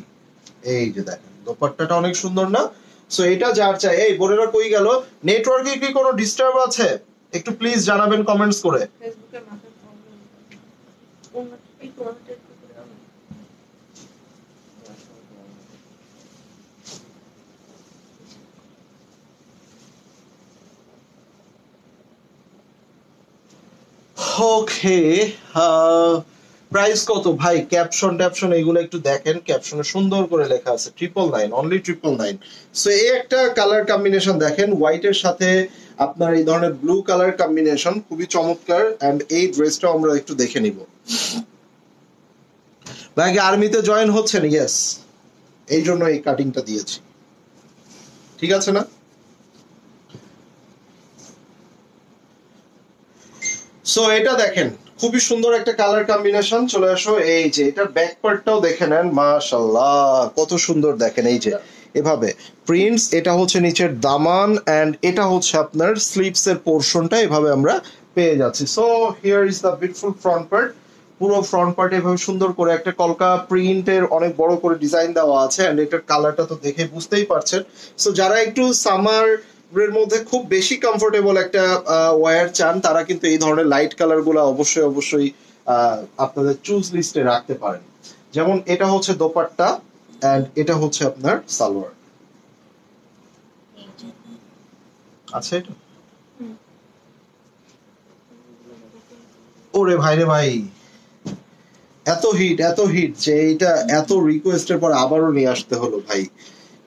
এই যে দেখেন দোপাট্টাটা অনেক সুন্দর না? সো এটা যার চাই। এই বোনেরা কই গেল? নেটওয়ার্কে কি কোনো ডিস্টার্ব আছে? একটু প্লিজ জানাবেন কমেন্টস করে। ফেসবুকের মাথায় প্রবলেম এই কোনটা একটু করে দাও না। ওকে, প্রাইস কত ভাই? ক্যাপশন ট্যাপশন এগুলো একটু দেখেন, ক্যাপশনে সুন্দর করে লেখা আছে 999, অনলি 999। সো এই একটা কালার কম্বিনেশন দেখেন, হোয়াইটের সাথে আপনার এই ধরনের ব্লু কালার কম্বিনেশন খুবই চমৎকার, এন্ড এই ড্রেসটা আমরা একটু দেখে নিব। ভাই আর্মিতে জয়েন হচ্ছেন? ইয়েস, এই জন্য এই কাটিংটা দিয়েছি, ঠিক আছে না? সো এটা দেখেন খুবই সুন্দর একটা কালার কম্বিনেশন, চলে আসো। এই যে এটার ব্যাক পার্টটাও দেখে নেন, মাশাআল্লাহ কত সুন্দর দেখেন, এই যে এভাবে প্রিন্টস। এটা হচ্ছে নিচের দামান, এন্ড এটা হচ্ছে আপনার স্লিভস এর পোর্শনটা, এভাবে আমরা পেয়ে যাচ্ছি। So here is the beautiful front part. পুরো ফ্রন্ট পার্টে এভাবে সুন্দর করে একটা কলকা প্রিন্টের অনেক বড় করে ডিজাইন দেওয়া আছে, এন্ড এটার কালারটা তো দেখে বুঝতেই পারছেন। সো যারা একটু সামার এর মধ্যে খুব বেশি কমফোর্টেবল একটা ওয়্যার চান, তারা কিন্তু এই ধরনের লাইট কালার গুলো অবশ্যই অবশ্যই আপনাদের চুজ লিস্টে রাখতে পারেন। যেমন এটা হচ্ছে দোপাট্টা, এন্ড এটা হচ্ছে আপনার সালোয়ার। আচ্ছা, এটা ওরে ভাই রে ভাই, এত হিট যে এইটা এত রিকোয়েস্টের পর আবারও নিয়ে আসতে হলো ভাই।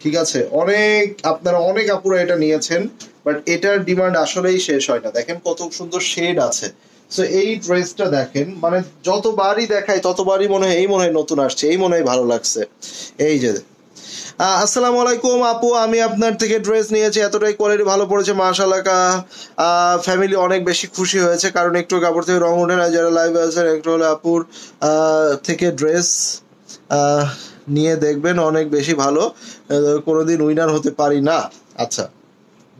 ঠিক আছে, আপনারা অনেক আপুরা এটা নিয়েছেন, বাট এটার ডিমান্ড আসলেই শেষ হয় না। দেখেন কত সুন্দর শেড আছে। সো এই ড্রেসটা দেখেন, মানে যতবারই দেখাই ততবারই মনে হয় নতুন আসছে, এই মনে হয় ভালো লাগছে। এই যে আসসালামু আলাইকুম আপু, আমি আপনার থেকে ড্রেস নিয়েছি, এতটাই কোয়ালিটি ভালো পড়েছে মাশাআল্লাহ। ফ্যামিলি অনেক বেশি খুশি হয়েছে, কারণ একটু কাপড় থেকে রং ওঠে না। যারা লাইভে আছেন একটু হলে আপুর থেকে ড্রেস নিয়ে দেখবেন, অনেক বেশি ভালো। কোনোদিন উইনার হতে পারি না। আচ্ছা,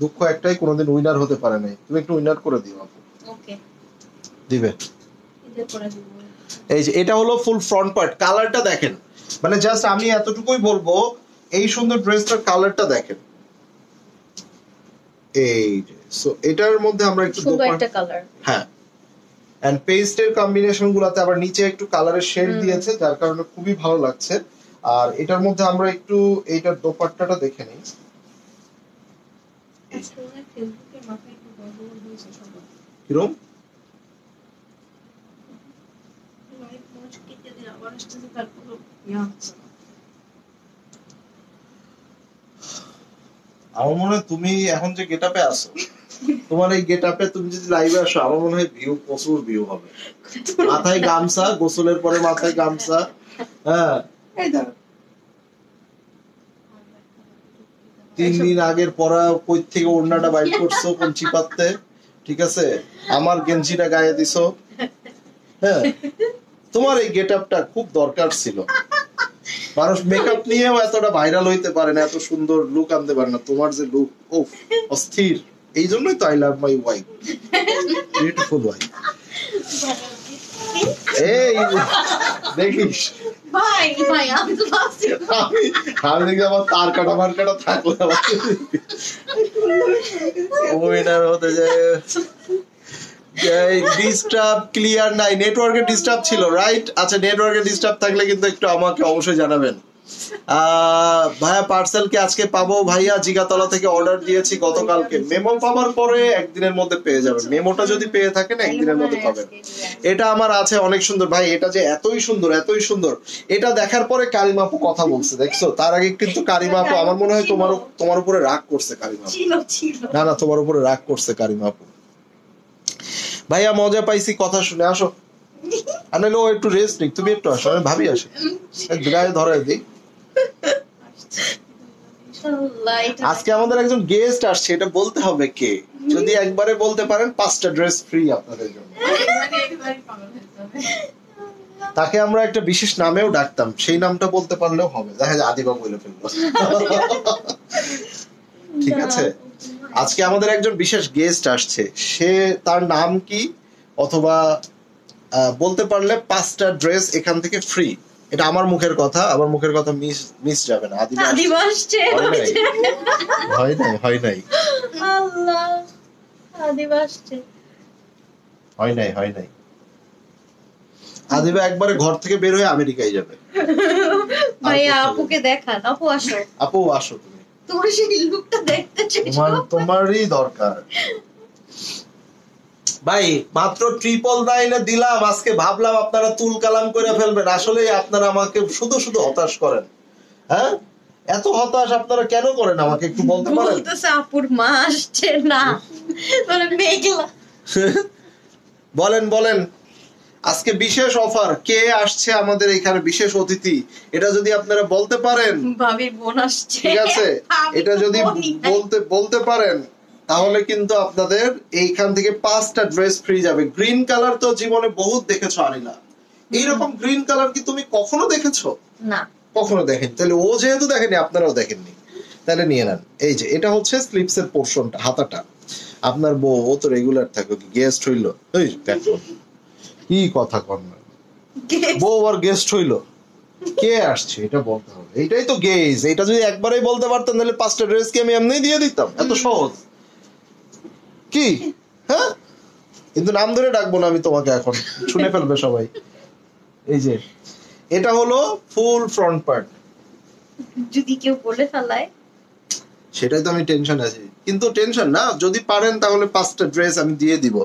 দুঃখ একটাই, কোনোদিন উইনার হতে পারে নাই। তুমি একটু উইনার করে দিও আপু। ওকে, দিবে। এই যে এটা হলো ফুল ফ্রন্ট পার্ট, কালারটা দেখেন, মানে জাস্ট আমি এতটুকুই বলবো, এই সুন্দর ড্রেসটার কালারটা দেখেন। এই যে সো এটার মধ্যে আমরা একটু সুন্দর একটা কালার, হ্যাঁ, এন্ড পেস্টের কম্বিনেশন গুলাতে আবার নিচে একটু কালারের শেড দিয়েছে, যার কারণে খুবই ভালো লাগছে। আর এটার মধ্যে আমরা একটু এইটার দোপাট্টাটা দেখে নিই। কিরকম আমার মনে হয় তুমি এখন যে গেটআপে আসো, তোমার এই গেটআপে তুমি যদি লাইভে আসো, আমার মনে হয় ভিউ, প্রচুর ভিউ হবে। মাথায় গামছা, গোসলের পরে মাথায় গামছা, হ্যাঁ, 3 দিন আগের পরা কই থেকে ওড়নাটা বাইট করছো কোন চিপাতে, ঠিক আছে, আমার গেঞ্জিটা গায়ে দিছো। হ্যাঁ, তোমার এই গেটআপটা খুব দরকার ছিল। মানুষ মেকআপ নিয়েও এতটা ভাইরাল হইতে পারে না, এত সুন্দর লুক আনতে পারে না। তোমার যে লুক, ওফ, অস্থির। এই জন্যই তো I love my wife, beautiful wife. এই দেখিস ভাই ভাই, আমি তো ভাবছি আমি দেখি আমার তার কাটা মার কাটা থাকলে উইনার হতে যায়। ডিস্টার্ব ক্লিয়ার নাই, নেটওয়ার্কের ডিস্টার্ব ছিল, রাইট? আচ্ছা, নেটওয়ার্কের ডিস্টার্ব থাকলে কিন্তু একটু আমাকে অবশ্যই জানাবেন। ভাইয়া পার্সেল কি আজকে পাবো? ভাইয়া জিগাতলা থেকে অর্ডার দিয়েছি গতকালকে, মেমো পাওয়ার পরে একদিনের মধ্যে পেয়ে যাবেন। মেমোটা যদি পেয়ে থাকেন একদিনের মধ্যে পাবেন। এটা আমার আছে, অনেক সুন্দর ভাই, এটা যে এতই সুন্দর, এতই সুন্দর। এটা দেখার পরে কারিমা আপু কথা বলছে, দেখছো? তার আগে কিন্তু কারিমা আপু আমার মনে হয় তোমার উপরে রাগ করছে। কারিমা আপু না না, তোমার উপরে রাগ করছে কারিমা আপু। ভাইয়া মজা পাইছি কথা শুনে, আসো। আনাইলে ও একটু রেস্ট নিক, তুমি একটু আসো, আমি ভাবি আসে গায়ে ধরে দিই। আজকে আমাদের একজন গেস্ট আসছে, এটা বলতে হবে কে, যদি একবারে বলতে পারেন 5টা ড্রেস ফ্রি আপনাদের জন্য। তাকে আমরা একটা বিশেষ নামেও ডাকতাম, সেই নামটা বলতে পারলেও হবে। দেখা যায় আদিবা বলে ফেলবো। ঠিক আছে, আজকে আমাদের একজন বিশেষ গেস্ট আসছে, সে তার নাম কি অথবা বলতে পারলে 5টা ড্রেস এখান থেকে ফ্রি। এটা আমার মুখের কথা, আমার মুখের কথা মিস যাবে না। আদিবা আসছে, হয় নাই আল্লাহ, আদিবা আসছে, হয় নাই। আদিবা একবারে ঘর থেকে বের হয়ে আমেরিকায় যাবে। ভাইয়া আপুকে দেখান, আপু আসো, আপু আসো, তুমি তোমার সেই লুকটা দেখতে চাই, তোমারই দরকার। ভাই মাত্র 999 দিলাম, আজকে ভাবলাম আপনারা তুল কালাম করে ফেলবেন, আসলে আপনারা আমাকে শুধু শুধু হতাশ করেন। হ্যাঁ, এত হতাশ আপনারা কেন করেন আমাকে একটু বলতে পারেন? বলতেছে আপুর মা আসছে না, মানে মেঘলা। বলেন আজকে বিশেষ অফার, কে আসছে আমাদের এখানে বিশেষ অতিথি, এটা যদি আপনারা বলতে পারেন। ভাবির বোন আসছে, ঠিক আছে, এটা যদি বলতে পারেন তাহলে কিন্তু আপনাদের এইখান থেকে 5টা ড্রেস ফ্রি যাবে। গ্রিন কালার তো জীবনে বহুত দেখেছো আনিলা, এইরকম গ্রিন কালার কি তুমি কখনো দেখেছো? না, কখনো দেখেন, তাহলে ও যেহেতু দেখেনি আপনারাও দেখেননি, তাহলে নিয়ে নেন। এই যে এটা হচ্ছে স্লিপস এর পোর্শনটা, হাতাটা। আপনার বউ, ও তো রেগুলার থাকে, গেস্ট হইলো, এই দেখো কি কথা কন না, বউ আর গেস্ট হইলো, কে আসছে এটা বলতে হবে, এইটাই তো গেজ। এটা যদি একবারেই বলতে পারতেন তাহলে 5টা ড্রেস কি আমি এমনি দিয়ে দিতাম, এত সহজ কি? হ্যাঁ, কিন্তু নাম ধরে ডাকবো না আমি তোমাকে, এখন শুনে ফেলবে সবাই। এই যে এটা হলো ফুল ফ্রন্ট পার্ট, যদি কেউ বলে ফেলায় সেটাই তো আমি টেনশন আছি, কিন্তু টেনশন না, যদি পারেন তাহলে 5টা ড্রেস আমি দিয়ে দিব।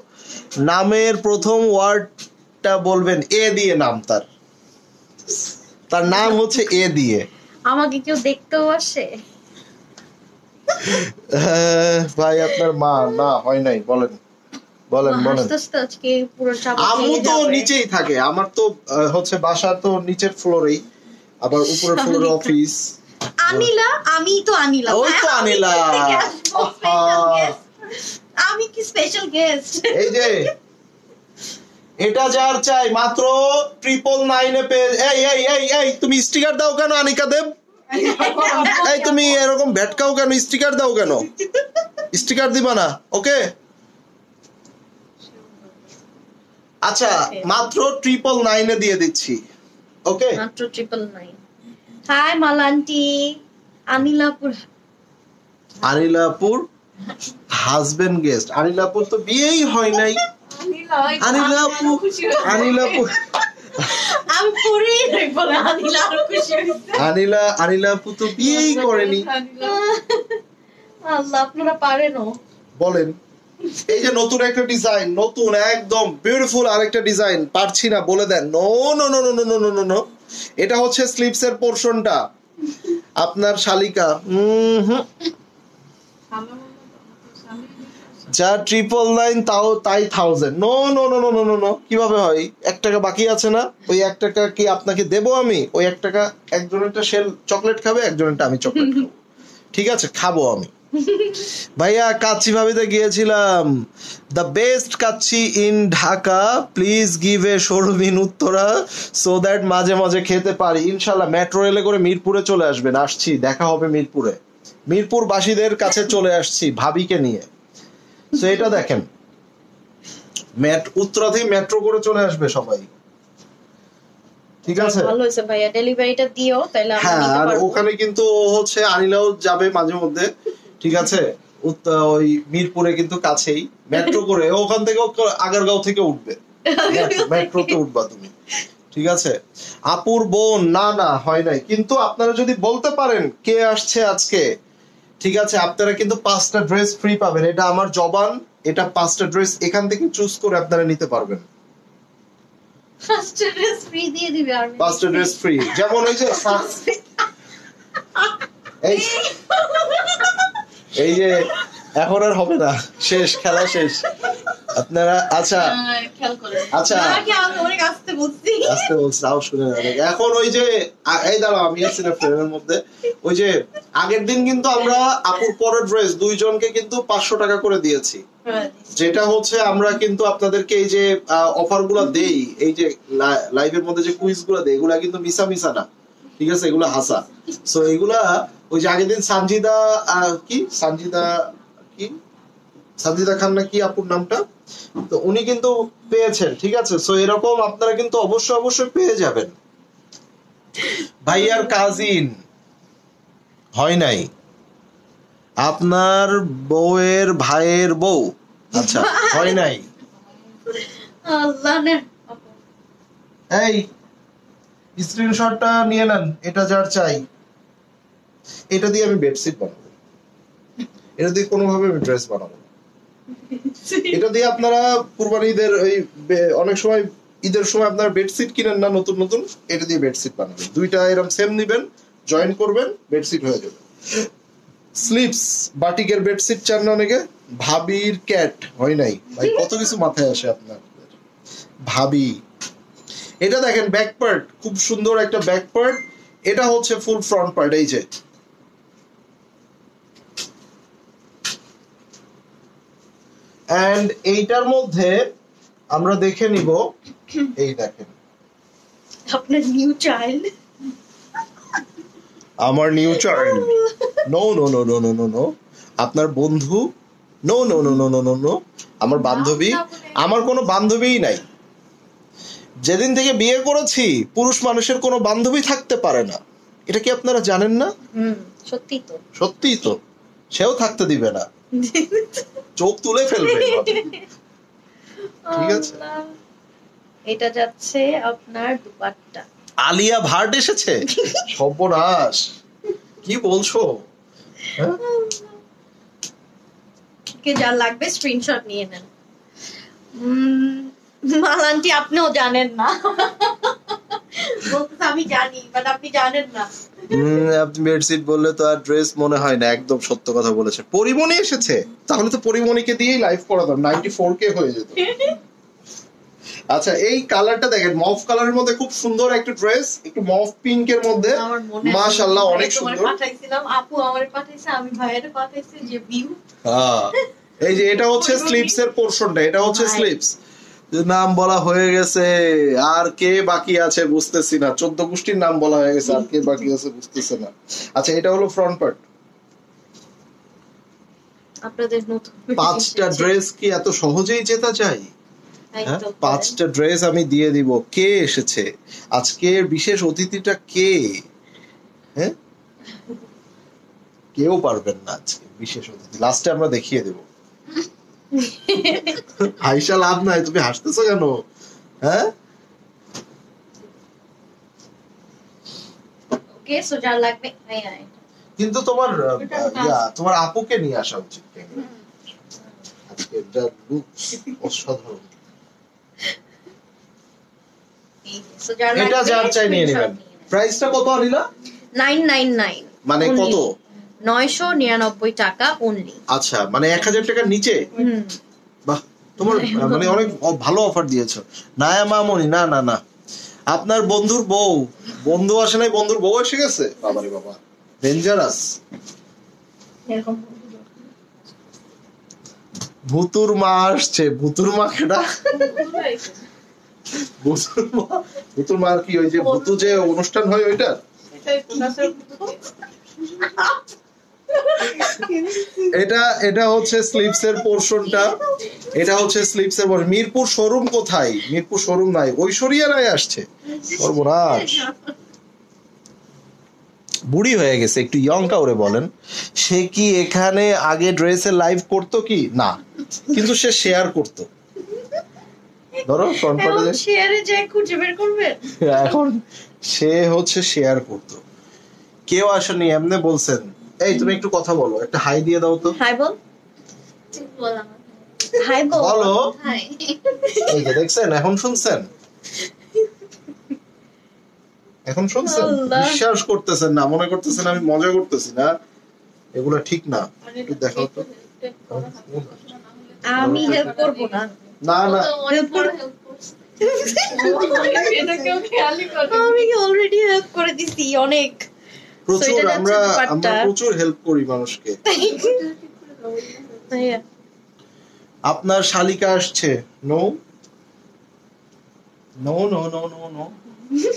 নামের প্রথম ওয়ার্ডটা বলবেন এ দিয়ে, নাম তার নাম হচ্ছে এ দিয়ে। আমাকে কেউ দেখতেও আসে? ভাই আপনার মা না হয় নাই, বলেন বলেন বলেন। আস্তে আস্তে আজকে পুরো চাপ আম্মু ভেঙে তো যাবে। নিচেই থাকে, আমার তো হচ্ছে বাসা তো নিচের ফ্লোরেই, আবার উপরের ফ্লোরে অফিস। আনিলা, আমি তো আনিলা, ওই তো আনিলা। আমি কি স্পেশাল গেস্ট? এই যে এটা যার চাই মাত্র 999 এ পেয়ে। এই এই এই এই তুমি স্টিকার দাও কেন আনিকা দেব? এই তুমি এরকম ভেটকাও কেন? স্টিকার দাও কেন? স্টিকার দিবা না? ওকে আচ্ছা, মাত্র 999 এ দিয়ে দিচ্ছি। ওকে মাত্র 999। হাই মালান্টি, আনিলাপুর। আনিলাপুর হাজবেন্ড গেস্ট। আনিলাপুর তো বিয়েই হয় নাই। আনিলাপুর আনিলাপুর আমি পুরি বলে আনিলা আরো খুশি হইছে। আনিলাপুর তো বিয়েই করেনি। আল্লাহ, আপনারা পারেনও। বলেন এই যে নতুন একটা ডিজাইন, নতুন একদম বিউটিফুল আরেকটা ডিজাইন, পারছি না বলে দেন। No no no no no no no no, এটা হচ্ছে স্লিভস এর পোরশনটা আপনার শালিকা। যা 999 তাও তাই 1000। No no no no no no no, কিভাবে হয়? 1 টাকা বাকি আছে না, ওই 1 টাকা কি আপনাকে দেবো আমি? ওই 1 টাকা একজনেরটা শেল চকলেট খাবে, একজনেরটা আমি চকলেট খাবো। ঠিক আছে, খাবো আমি। ভাইয়া কাচ্চি ভাবিতে গিয়েছিলাম, the best kacchi in Dhaka, please give a showroom in Uttara so that মাঝে মাঝে খেতে পারি। ইনশাল্লাহ মেট্রো রেলে করে মিরপুরে চলে আসবেন। আসছি, দেখা হবে মিরপুরে, মিরপুর বাসীদের কাছে চলে আসছি ভাবিকে নিয়ে। তো এটা দেখেন, উত্তরা থেকে মেট্রো করে চলে আসবে সবাই। ঠিক আছে, ভালো হয়েছে ভাইয়া, ডেলিভারিটা দিও তাহলে আমরা হ্যাঁ। নিতে আর পারবো। ওখানে কিন্তু হচ্ছে আনিলাও যাবে মাঝে মধ্যে। ঠিক আছে, ওই মিরপুরে কিন্তু কাছেই, মেট্রো করে ওখান থেকে আগারগাঁও থেকে উঠবে, মেট্রোতে উঠবা তুমি। ঠিক আছে, আপুর বোন না না হয় নাই, কিন্তু আপনারা যদি বলতে পারেন কে আসছে আজকে, ঠিক আছে, আপনারা কিন্তু 5টা ড্রেস ফ্রি পাবেন। এটা আমার জবান, এটা 5টা ড্রেস এখান থেকে চুজ করে আপনারা নিতে পারবেন। ফার্স্ট ড্রেস ফ্রি দিয়ে দিবে আর 5টা ড্রেস ফ্রি, যেমন ওই যে এই এই যে এখন আর হবে না, শেষ, খেলা শেষ আপনারা। আচ্ছা খেয়াল করে আচ্ছা, না কি আমি অনেক আসতে বলছি। আস্তে বলছি, তাও শুনে না। এখন ওই যে এই দাঁড়াও, আমি আছি না ফ্রেমের মধ্যে। ওই যে আগের দিন কিন্তু আমরা আপুর পরের ড্রেস দুইজনকে কিন্তু 500 টাকা করে দিয়েছি, যেটা হচ্ছে আমরা কিন্তু আপনাদেরকে এই যে অফার গুলা দেই, এই যে লাইভের মধ্যে যে কুইজ গুলা দেই, এগুলা কিন্তু মিশা মিশা না, ঠিক আছে, এগুলা হাসা। সো এগুলা ওই যে আগের দিন সানজিদা খান না কি আপুর নামটা, তো উনি কিন্তু পেয়েছেন। ঠিক আছে, সো এরকম আপনারা কিন্তু অবশ্যই অবশ্যই পেয়ে যাবেন। ভাইয়ার কাজিন হয় নাই, আপনার বউয়ের ভাইয়ের বউ। আচ্ছা, হয় নাই। আল্লাহ নে এই স্ক্রিনশটটা নিয়ে নেন, এটা যার চাই। এটা দিয়ে আমি বেডশিট বানাবো, এটা দিয়ে কোনোভাবে আমি ড্রেস বানাবো। এটা দিয়ে আপনারা কুরবানি ঈদের অনেক সময় ঈদের সময় আপনারা বেডশিট কিনেন না নতুন নতুন, এটা দিয়ে বেডশিট বানাবেন। দুইটা এরকম সেম নিবেন, জয়েন করবেন, বেডশিট হয়ে যাবে। স্লিপস বাটিকের বেডশিট চান না অনেকে? ভাবির ক্যাট হয় নাই ভাই, কত কিছু মাথায় আসে আপনার। ভাবি, এটা দেখেন ব্যাক পার্ট, খুব সুন্দর একটা ব্যাক পার্ট। এটা হচ্ছে ফুল ফ্রন্ট পার্ট, এই যে এন্ড এইটার মধ্যে আমরা দেখে নিব, এই দেখেন আপনার নিউ চাইল্ড, আমার new child. No no no no no no no, আপনার বন্ধু। No no no no no no no, আমার বান্ধবী। আমার কোনো বান্ধবীই নাই। যেদিন থেকে বিয়ে করেছি পুরুষ মানুষের কোনো বান্ধবী থাকতে পারে না, এটা কি আপনারা জানেন না? সত্যি তো, সত্যিই তো, সেও থাকতে দিবে না, চোখ তুলে ফেলবে। ঠিক আছে, এটা যাচ্ছে আপনার দুপাট্টা। আলিয়া ভাট এসেছে, সর্বনাশ, কি বলছো? কে যা লাগবে স্ক্রিনশট নিয়ে নেন। মালান্টি আপনিও জানেন না, বলতে আমি জানি বাট আপনি জানেন না। আপনি বেডশিট বললে তো আর ড্রেস মনে হয় না, একদম সত্য কথা বলেছে। পরিমণি এসেছে, তাহলে তো পরিমণিকে দিয়েই লাইভ করাতাম, 94K হয়ে যেত। আচ্ছা এই কালারটা দেখেন, মফ কালারের মধ্যে খুব সুন্দর একটা ড্রেস, একটু মফ পিঙ্ক এর মধ্যে, মাশাআল্লাহ অনেক সুন্দর। পাঠাইছিলাম, আপু আমারে পাঠাইছে, আমি ভাইয়ের পাঠাইছি যে ভিউ। এই যে এটা হচ্ছে স্লিপস এর পোরশনটা, এটা হচ্ছে স্লিপস। নাম বলা হয়ে গেছে, আর কে বাকি আছে বুঝতেছি না। 14 গোষ্ঠীর নাম বলা হয়ে গেছে, আর কে বাকি আছে বুঝতেছে না। আচ্ছা এটা হলো ফ্রন্ট পার্ট। আপনাদের নতুন 5টা ড্রেস কি এত সহজেই জেতা যায়? হ্যাঁ, 5টা ড্রেস আমি দিয়ে দিব। কে এসেছে আজকের বিশেষ অতিথিটা কে? হ্যাঁ, কেউ পারবেন না আজকে বিশেষ অতিথি, লাস্টে আমরা দেখিয়ে দেব। হাইসা লাভ নাই, তুমি হাসতেছো কেন? হ্যাঁ ওকে, সো যা লাগবে কিন্তু তোমার তোমার আপুকে নিয়ে আসা উচিত। আজকে এটা অসাধারণ। এটা যার চাই নিয়ে নেবেন। প্রাইসটা কত আনিলা? 999 মানে কত? 999 টাকা অনলি। আচ্ছা মানে 1000 টাকার নিচে। বাহ, তোমার মানে অনেক ভালো অফার দিয়েছো। নায়া মামনি, না না না, আপনার বন্ধুর বউ, বন্ধু আসে নাই, বন্ধুর বউ এসে গেছে। বাবারে বাবা, ডেঞ্জারাস। ভুতুর মা আসছে। ভুতুর মা কেডা? ভুতুর মা কি ওই যে ভুতু যে অনুষ্ঠান হয় ওইটা? এটা হচ্ছে স্লিপস এর পোরশনটা, এটা হচ্ছে স্লিপস এর পোরশন। মিরপুর শোরুম কোথায়? মিরপুর শোরুম নাই, ঐশ্বরিয়া রায় আসছে। সর্বনাশ, বুড়ি হয়ে গেছে, একটু ইয়ং কাউরে বলেন। সে কি এখানে আগে ড্রেসে লাইভ করতো কি? না, কিন্তু সে শেয়ার করতো। ধরো ফ্রন্ট পার্টে শেয়ারে যে খুঁজে বের করবে, এখন সে হচ্ছে শেয়ার করতো। কেউ আসেনি, এমনি বলছেন। এই তুমি একটু কথা বলো, একটা হাই দিয়ে দাও তো। হাই বল, হাই বলো। হাই। এই যে দেখছেন, এখন শুনছেন? এখন শুনছেন? বিশ্বাস করতেছেন না, মনে করতেছেন আমি মজা করতেছি। না, এগুলা ঠিক না। একটু দেখাও তো। আমি হেল্প করব না। না না, আমি অলরেডি হেল্প করে দিছি অনেক। প্রচুর আমরা প্রচুর হেল্প করি মানুষকে। আপনার শালিকা আসছে। No no no no no no.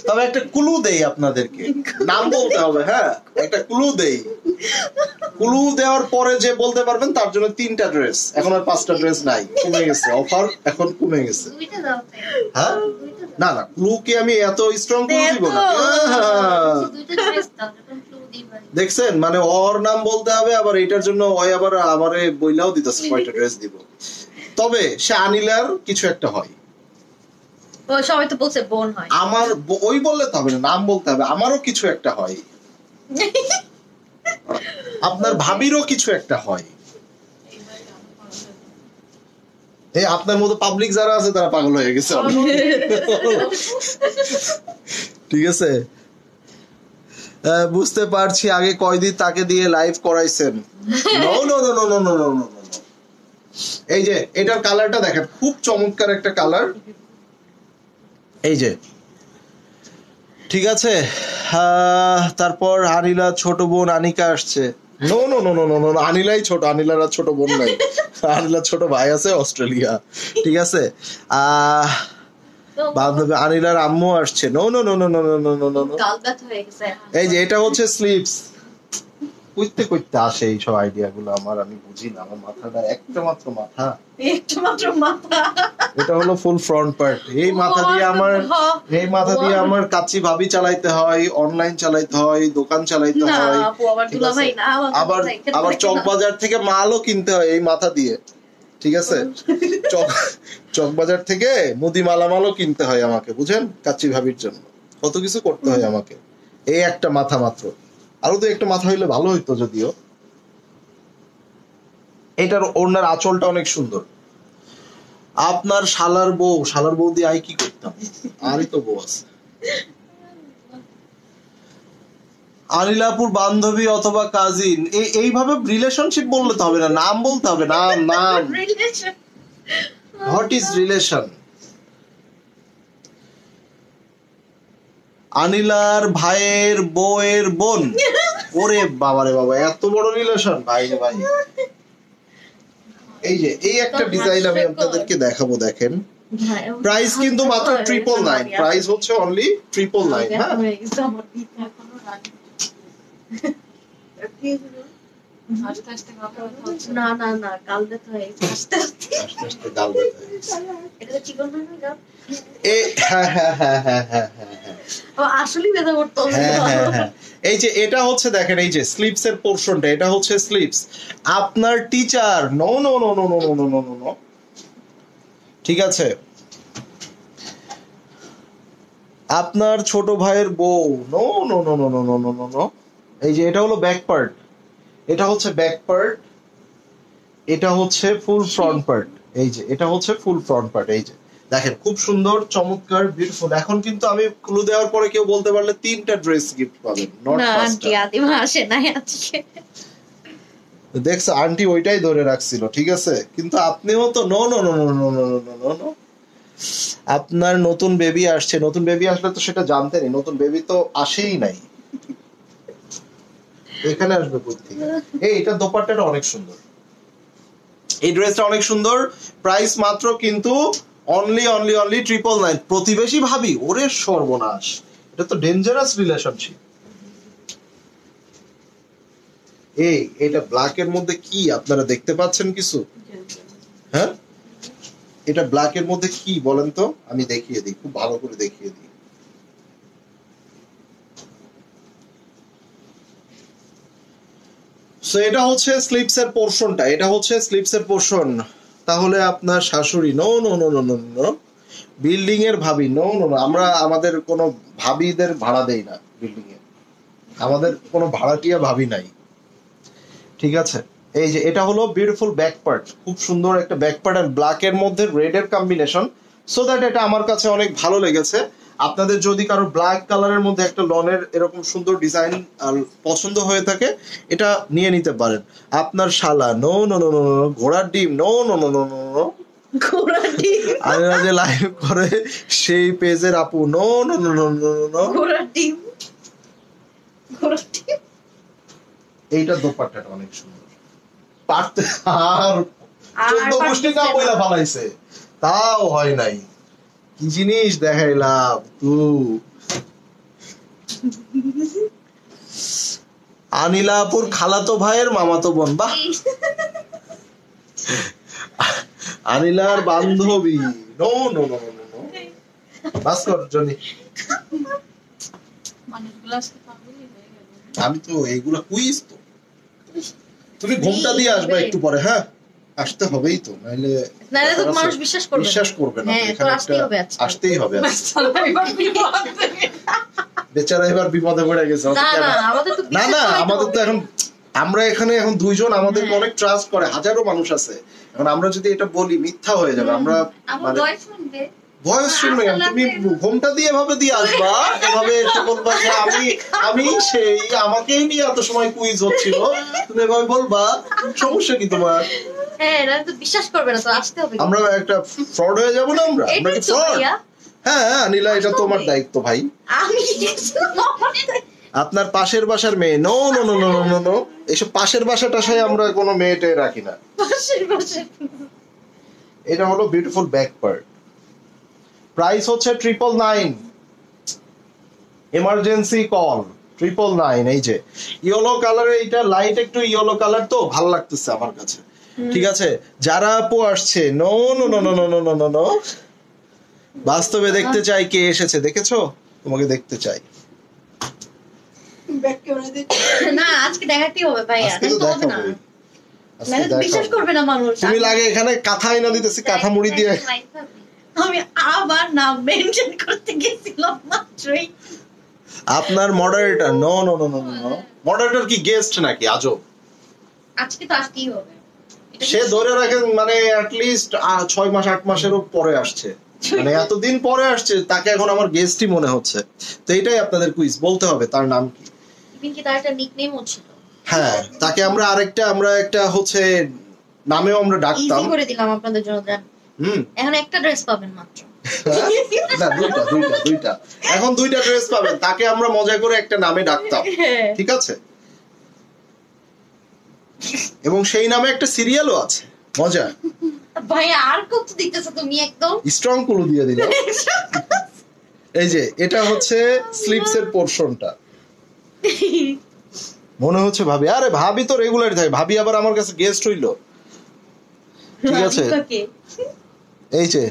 তবে একটা ক্লু দেই আপনাদেরকে, নাম বলতে হবে। হ্যাঁ, একটা ক্লু দেই। ক্লু দেওয়ার পরে যে বলতে পারবেন তার জন্য 3টা ড্রেস। এখন আর 5টা ড্রেস নাই, কমে গেছে অফার, এখন কমে গেছে। হ্যাঁ না না, ক্লু কি আমি এত স্ট্রং ক্লু দিব না? দেখছেন, মানে ওর নাম বলতে হবে, আবার এটার জন্য ওই আবার আমারে বইলাও দিতেছে কয়টা ড্রেস দিব। তবে সে আনিলার কিছু একটা হয়। সবাই তো বলছে বোন হয়। আমার ওই বললে তো হবে না, নাম বলতে হবে। আমারও কিছু একটা হয়, আপনার ভাবিরও কিছু একটা হয়। এই আপনার মতো পাবলিক যারা আছে তারা পাগল হয়ে গেছে। ঠিক আছে, বুঝতে পারছি। আগে কয়দিন তাকে দিয়ে লাইভ করাইছেন? No no no no no no no no. এই যে এটার কালারটা দেখেন, খুব চমৎকার একটা কালার। এই যে, ঠিক আছে। তারপর আনিলা ছোট বোন আনিকা আসছে। No no no no no no, আনিলাই ছোট, আনিলার আর ছোট বোন নাই। আনিলার ছোট ভাই আছে অস্ট্রেলিয়া। ঠিক আছে, বান্ধবী আনিলার আম্মু আসছে। No no no no no no no no no. এই যে এটা হচ্ছে স্লিপস। কইতে কইতে আসে এই সব আইডিয়া গুলো আমার, আমি বুঝি না। আমার মাথাটা একটা মাত্র মাথা। এটা হলো ফুল ফ্রন্ট পার্ট। এই মাথা দিয়ে আমার কাচ্চি ভাবি চালাইতে হয়, অনলাইন চালাইতে হয়, দোকান চালাইতে হয়, আবার চকবাজার থেকে মালও কিনতে হয় এই মাথা দিয়ে। ঠিক আছে, চকবাজার থেকে মুদি মালামালও কিনতে হয় আমাকে, বুঝেন? কাচ্চি ভাবির জন্য কত কিছু করতে হয় আমাকে। এই একটা মাথা মাত্র, আরো তো একটা মাথা হইলে ভালো হইতো যদিও। এটার ওড়নার আঁচলটা অনেক সুন্দর। আপনার শালার বউ দিয়ে আই কি করতাম, আরই তো বউ আছে। আনিলাপুর বান্ধবী অথবা কাজিন, এইভাবে রিলেশনশিপ বললে তো হবে না, নাম বলতে হবে, নাম রিলেশন। What is relation? আনিলার ভাইয়ের বউয়ের বোন। ওরে বাবারে বাবা, এত বড় রিলেশন! ভাই রে ভাই, এই যে এই একটা ডিজাইন আমি আপনাদেরকে দেখাবো, দেখেন। প্রাইস কিন্তু মাত্র 999, প্রাইস হচ্ছে অনলি 999। হ্যাঁ, আস্তে আস্তে কথা হচ্ছে। না না না, কাল ব্যথা হয়েছে আস্তে আস্তে। আস্তে আস্তে গাল ব্যথা হয়েছে। এটা তো চিকন না গাল। হ্যাঁ হ্যাঁ হ্যাঁ হ্যাঁ হ্যাঁ হ্যাঁ হ্যাঁ ও আসলেই ব্যথা করতো। হ্যাঁ হ্যাঁ হ্যাঁ। এই যে এটা হচ্ছে দেখেন, এই যে স্লিপস এর পোরশনটা, এটা হচ্ছে স্লিপস। আপনার teacher, no no no no no no no no no no, ঠিক আছে, আপনার ছোট ভাইয়ের বউ, no no no no no no no no no. এই যে এটা হলো ব্যাক পার্ট, এটা হচ্ছে ব্যাক পার্ট, এটা হচ্ছে ফুল ফ্রন্ট পার্ট। এই যে এটা হচ্ছে ফুল ফ্রন্ট পার্ট। এই যে দেখেন, খুব সুন্দর, চমৎকার, বিউটিফুল। এখন কিন্তু আমি ক্লু দেওয়ার পরে কেউ বলতে পারলে 3টা ড্রেস গিফট পাবেন, নট না আন্টি, পাঁচটা। আদিমা আসে নাই আজকে। দেখছো, আন্টি ওইটাই ধরে রাখছিল, ঠিক আছে, কিন্তু আপনিও তো no no no no no no no no no. আপনার নতুন বেবি আসছে, নতুন বেবি আসলে তো সেটা জানতেনই, নতুন বেবি তো আসেই নাই, এখানে আসবে কই থেকে? এই এটা দোপাট্টাটা অনেক সুন্দর, এই ড্রেসটা অনেক সুন্দর। প্রাইস মাত্র কিন্তু অনলি অনলি অনলি 999। প্রতিবেশী ভাবি, ওরে সর্বনাশ, এটা তো ডেঞ্জারাস রিলেশনশিপ। এটা ব্ল্যাক এর মধ্যে কি আপনারা দেখতে পাচ্ছেন কিছু? হ্যাঁ, এটা ব্ল্যাক এর মধ্যে কি বলেন তো, আমি দেখিয়ে দিই, খুব ভালো করে দেখিয়ে দিই। সো এটা হচ্ছে স্লিপস এর পোরশনটা, এটা হচ্ছে স্লিপস এর পোরশন। তাহলে আপনার শাশুড়ি, no no no no no no. Building এর ভাবি, নো নো নো, আমরা আমাদের কোনো ভাবিদের ভাড়া দেই না বিল্ডিং এ, আমাদের কোনো ভাড়াটিয়া ভাবি নাই, ঠিক আছে। এই যে এটা হলো বিউটিফুল ব্যাক পার্ট, খুব সুন্দর একটা ব্যাক পার্ট, আর ব্ল্যাক এর মধ্যে রেড এর কম্বিনেশন, সো দ্যাট এটা আমার কাছে অনেক ভালো লেগেছে। আপনাদের যদি কারো ব্ল্যাক কালারের মধ্যে একটা লনের এরকম সুন্দর ডিজাইন পছন্দ হয়ে থাকে, এটা নিয়ে নিতে পারেন। আপনার শালা, no no no no no. ঘোড়ার ডিম, no no no no no no. ঘোড়াটি, আরেরা যে লাইভ করে সেই পেজের আপু, no no no no no no. ঘোড়াটি, ঘোড়াটি। এইটা দোপাট্টাটা অনেক সুন্দর, পারতে আর 14 গোষ্ঠী না বইলা ফালাইছে, তাও হয় নাই। কি জিনিস দেখাইলাম তু। আনিলাপুর খালাতো ভাইয়ের মামাতো বোন, বাহ। আনিলার বান্ধবী, no no no no no. Bhaskar Johnny, মানুষগুলো আজকে পাগলই হয়ে গেল। আমি তো এইগুলা কুইজ তো, তুমি ঘুমটা দিয়ে আসবে একটু পরে, হ্যাঁ আসতে হবেই তো, নাইলে নাহলে তো মানুষ বিশ্বাস করবে না। বিশ্বাস করবে না। হ্যাঁ, তো এখানে আসতেই হবে একটা আজকে। আসতেই হবে আজকে। এবার বিপদ। বেচারা এবার বিপদে পড়ে গেছে। না না, আমাদের তো না বিশ্বাস না, করাইতে আমাদের তো হবে। এখন, আমরা এখানে এখন দুইজন, আমাদেরকে হ্যাঁ। অনেক ট্রাস্ট করে, হাজারো মানুষ আছে। এখন আমরা যদি এটা বলি, মিথ্যা হয়ে যাবে। আমরা আমার মানে ভয়েস শুনবে। ভয়েস শুনবে কেন? তুমি ঘুমটা দিয়ে এভাবে দিয়ে আসবা, এভাবে এসে বলবা যে আমি সেই, আমাকেই নিয়ে এত সময় কুইজ হচ্ছিল, তুমি এভাবে বলবা, সমস্যা কি তোমার? হ্যাঁ, না তো বিশ্বাস করবে না, তো আসতে হবে। আমরা একটা ফ্রড হয়ে যাবো না? আমরা এটাই কি তো ফ্রড? ভাইয়া। হ্যাঁ নীলা, এটা আসতে তোমার হবে। দায়িত্ব ভাই। আমি কিছু আপনার পাশের বাসার মেয়ে, no no no no no no. এইসব পাশের বাসাটা সেই আমরা কোনো মেয়েটে রাখি না। পাশের পাশে। এটা হলো বিউটিফুল ব্যাক পার্ট, প্রাইস হচ্ছে 999। Emergency call 999। এই যে ইয়েলো কালারে, এটা লাইট একটু ইয়েলো কালার, তো ভালো লাগতেছে আমার কাছে, ঠিক আছে। যারা আপু আসছে, no no no no no no no no no. বাস্তবে দেখতে চাই কে এসেছে, দেখেছো? তোমাকে দেখতে চাই। না, আজকে দেখাতেই হবে ভাইয়া, আজকে তো দেখতে হবে না। দেখাবোই, আজকে নাহলে তো বিশ্বাস দেখাবো। করবে না মানুষ। তুমি লাগে এখানে কাঁথা এনে দিতেছি, কাঁথা মুড়ি দিয়ে। আমি আবার নাম মেনশন করতে গেছিলাম মাত্রই। আপনার moderator, no no no no no. Moderator কি গেস্ট নাকি? আজব। আজকে তো আসতেই হবে। এটা সে ধরে রাখেন মানে অ্যাটলিস্ট 6 মাস 8 মাসেরও পরে আসছে, মানে এতদিন পরে আসছে, তাকে এখন আমার গেস্টই মনে হচ্ছে। তো এটাই আপনাদের কুইজ, বলতে হবে তার নাম কি। পিঙ্কি তার একটা নিকনেমও ছিল। হ্যাঁ, তাকে আমরা একটা হচ্ছে নামেও আমরা ডাকতাম। ইজি করে দিলাম আপনাদের জন্য দেন। এখন একটা ড্রেস পাবেন মাত্র। না, দুইটা এখন 2টা ড্রেস পাবেন। তাকে আমরা মজা করে একটা নামে ডাকতাম, ঠিক আছে? এবং সেই নামে একটা সিরিয়ালও আছে, মজা। ভাই আর কত দিতেছ তুমি একদম স্ট্রং ক্লু দিয়ে দিলাম। এই যে এটা হচ্ছে স্লিপস এর পোরশনটা। মনে হচ্ছে ভাবি, আরে ভাবি তো রেগুলার থাকে, ভাবি আবার আমার কাছে গেস্ট হইলো, ঠিক আছে? এই যে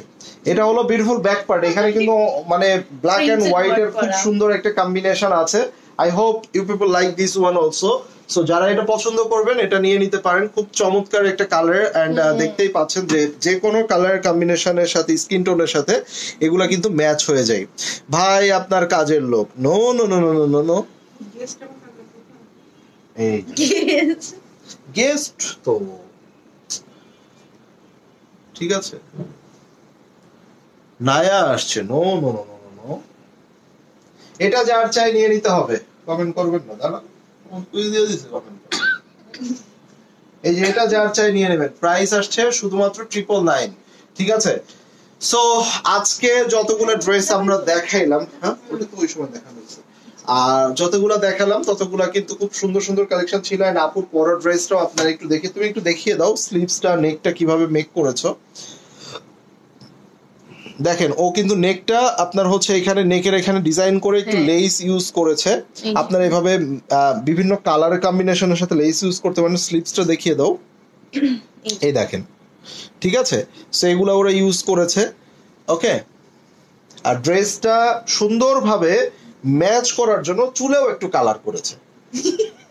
এটা হলো বিউটিফুল ব্যাক পার্ট। এখানে কিন্তু মানে ব্ল্যাক এন্ড হোয়াইট এর খুব সুন্দর একটা কম্বিনেশন আছে। I hope you people like this one also. So যারা এটা পছন্দ করবেন এটা নিয়ে নিতে পারেন। খুব চমৎকার একটা কালার, এন্ড দেখতেই পাচ্ছেন যে কোনো কালার কম্বিনেশনের সাথে, স্কিন টোনের সাথে এগুলা কিন্তু ম্যাচ হয়ে যায়। ভাই আপনার কাজের লোক, no no no no no no, এই গেস্ট তো ঠিক আছে, নায়া আসছে, no no no no no, এটা যার চাই নিয়ে নিতে হবে। কমেন্ট করবেন না দাদা, দিয়ে দিছে কমেন্ট। এই যে এটা যার চাই নিয়ে নেবেন। প্রাইস আসছে শুধুমাত্র 999, ঠিক আছে? সো আজকে যতগুলো ড্রেস আমরা দেখাইলাম, হ্যাঁ ওটা তো ওই সময় দেখানো হয়েছে, আর যতগুলো দেখালাম ততগুলা কিন্তু খুব সুন্দর সুন্দর কালেকশন ছিল। এন্ড আপুর পরের ড্রেসটাও আপনারা একটু দেখে, তুমি একটু দেখিয়ে দাও স্লিভসটা, নেকটা কিভাবে মেক করেছো। দেখেন ও কিন্তু নেকটা আপনার হচ্ছে এখানে নেকের এখানে ডিজাইন করে একটু লেস ইউজ করেছে। আপনারা এভাবে বিভিন্ন কালারের কম্বিনেশনের সাথে লেস ইউজ করতে পারেন। স্লিভসটা দেখিয়ে দাও, এই দেখেন, ঠিক আছে? সো এগুলো ওরা ইউজ করেছে, ওকে? আর ড্রেসটা সুন্দরভাবে ম্যাচ করার জন্য চুলেও একটু কালার করেছে,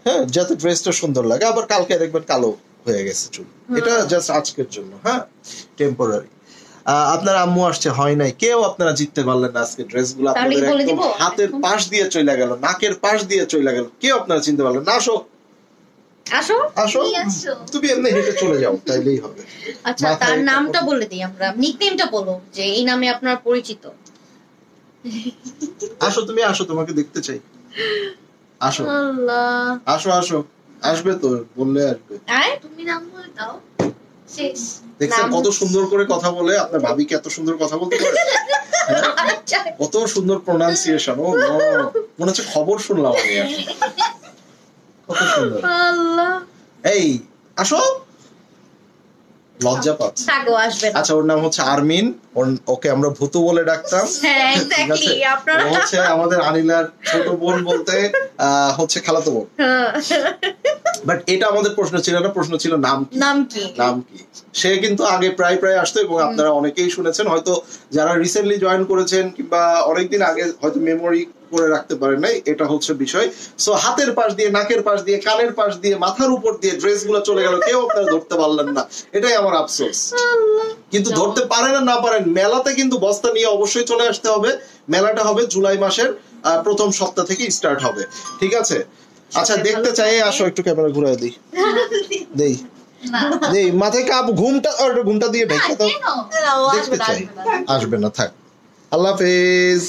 হ্যাঁ, যাতে ড্রেসটা সুন্দর লাগে। আবার কালকে দেখবেন কালো হয়ে গেছে চুল, এটা জাস্ট আজকের জন্য, হ্যাঁ, টেম্পোরারি। আপনার আম্মু আসছে, হয় নাই, কেউ আপনারা জিততে পারলেন না আজকে। ড্রেসগুলো আপনাদের একদম হাতের পাশ দিয়ে চলে গেল, নাকের পাশ দিয়ে চলে গেল, কেউ আপনারা চিনতে পারলেন না। আসো আসো আসো, তুমি এমনি হেঁটে চলে যাও, তাইলেই হবে। আচ্ছা, তার নামটা বলে দিই আমরা, নিকনেমটা বলো যে এই নামে আপনার পরিচিত। আসো তুমি, আসো, তোমাকে দেখতে চাই, আসো আল্লাহ, আসো আসো, আসবে তো, বললে আসবে। তুমি নাম বলে দাও, শেষ। দেখছেন কত সুন্দর করে কথা বলে, আপনার ভাবিকে এত সুন্দর কথা বলতে পারে, কত সুন্দর প্রোনাউন্সিয়েশন। ও নো, মনে হচ্ছে খবর শুনলাম আমি, কত সুন্দর। আল্লাহ, এই আসো, লজ্জা পাচ্ছে। থাকো, আসবে না। আচ্ছা, ওর নাম হচ্ছে আরমিন, ওকে আমরা ভূতু বলে ডাকতাম। হ্যাঁ, এক্স্যাক্টলি। আপনারা ও হচ্ছে আমাদের আনিলার ছোট বোন, বলতে হচ্ছে খালাতো বোন। বাট এটা আমাদের প্রশ্ন ছিল না, প্রশ্ন ছিল নাম কি, নাম কি, নাম কি। সে কিন্তু আগে প্রায় প্রায় আসতো, এবং আপনারা অনেকেই শুনেছেন, হয়তো যারা রিসেন্টলি জয়েন করেছেন কিংবা অনেকদিন আগে হয়তো মেমোরি করে রাখতে পারেন নাই, এটা হচ্ছে বিষয়। সো হাতের পাশ দিয়ে, নাকের পাশ দিয়ে, কানের পাশ দিয়ে, মাথার উপর দিয়ে ড্রেস গুলো চলে গেল, কেউ আপনারা ধরতে পারলেন না, এটাই আমার আফসোস। কিন্তু ধরতে পারেন না পারেন, মেলাতে কিন্তু বস্তা নিয়ে অবশ্যই চলে আসতে হবে। মেলাটা হবে জুলাই মাসের প্রথম সপ্তাহ থেকে স্টার্ট হবে, ঠিক আছে? আচ্ছা, দেখতে চাই, আসো একটু ক্যামেরা ঘুরাই দিই, দেই দেই মাথায় কাপ, ঘুমটা দিয়ে ঢেকে দাও, দেখতে চাই। আসবে না, থাক, আল্লাহ হাফেজ।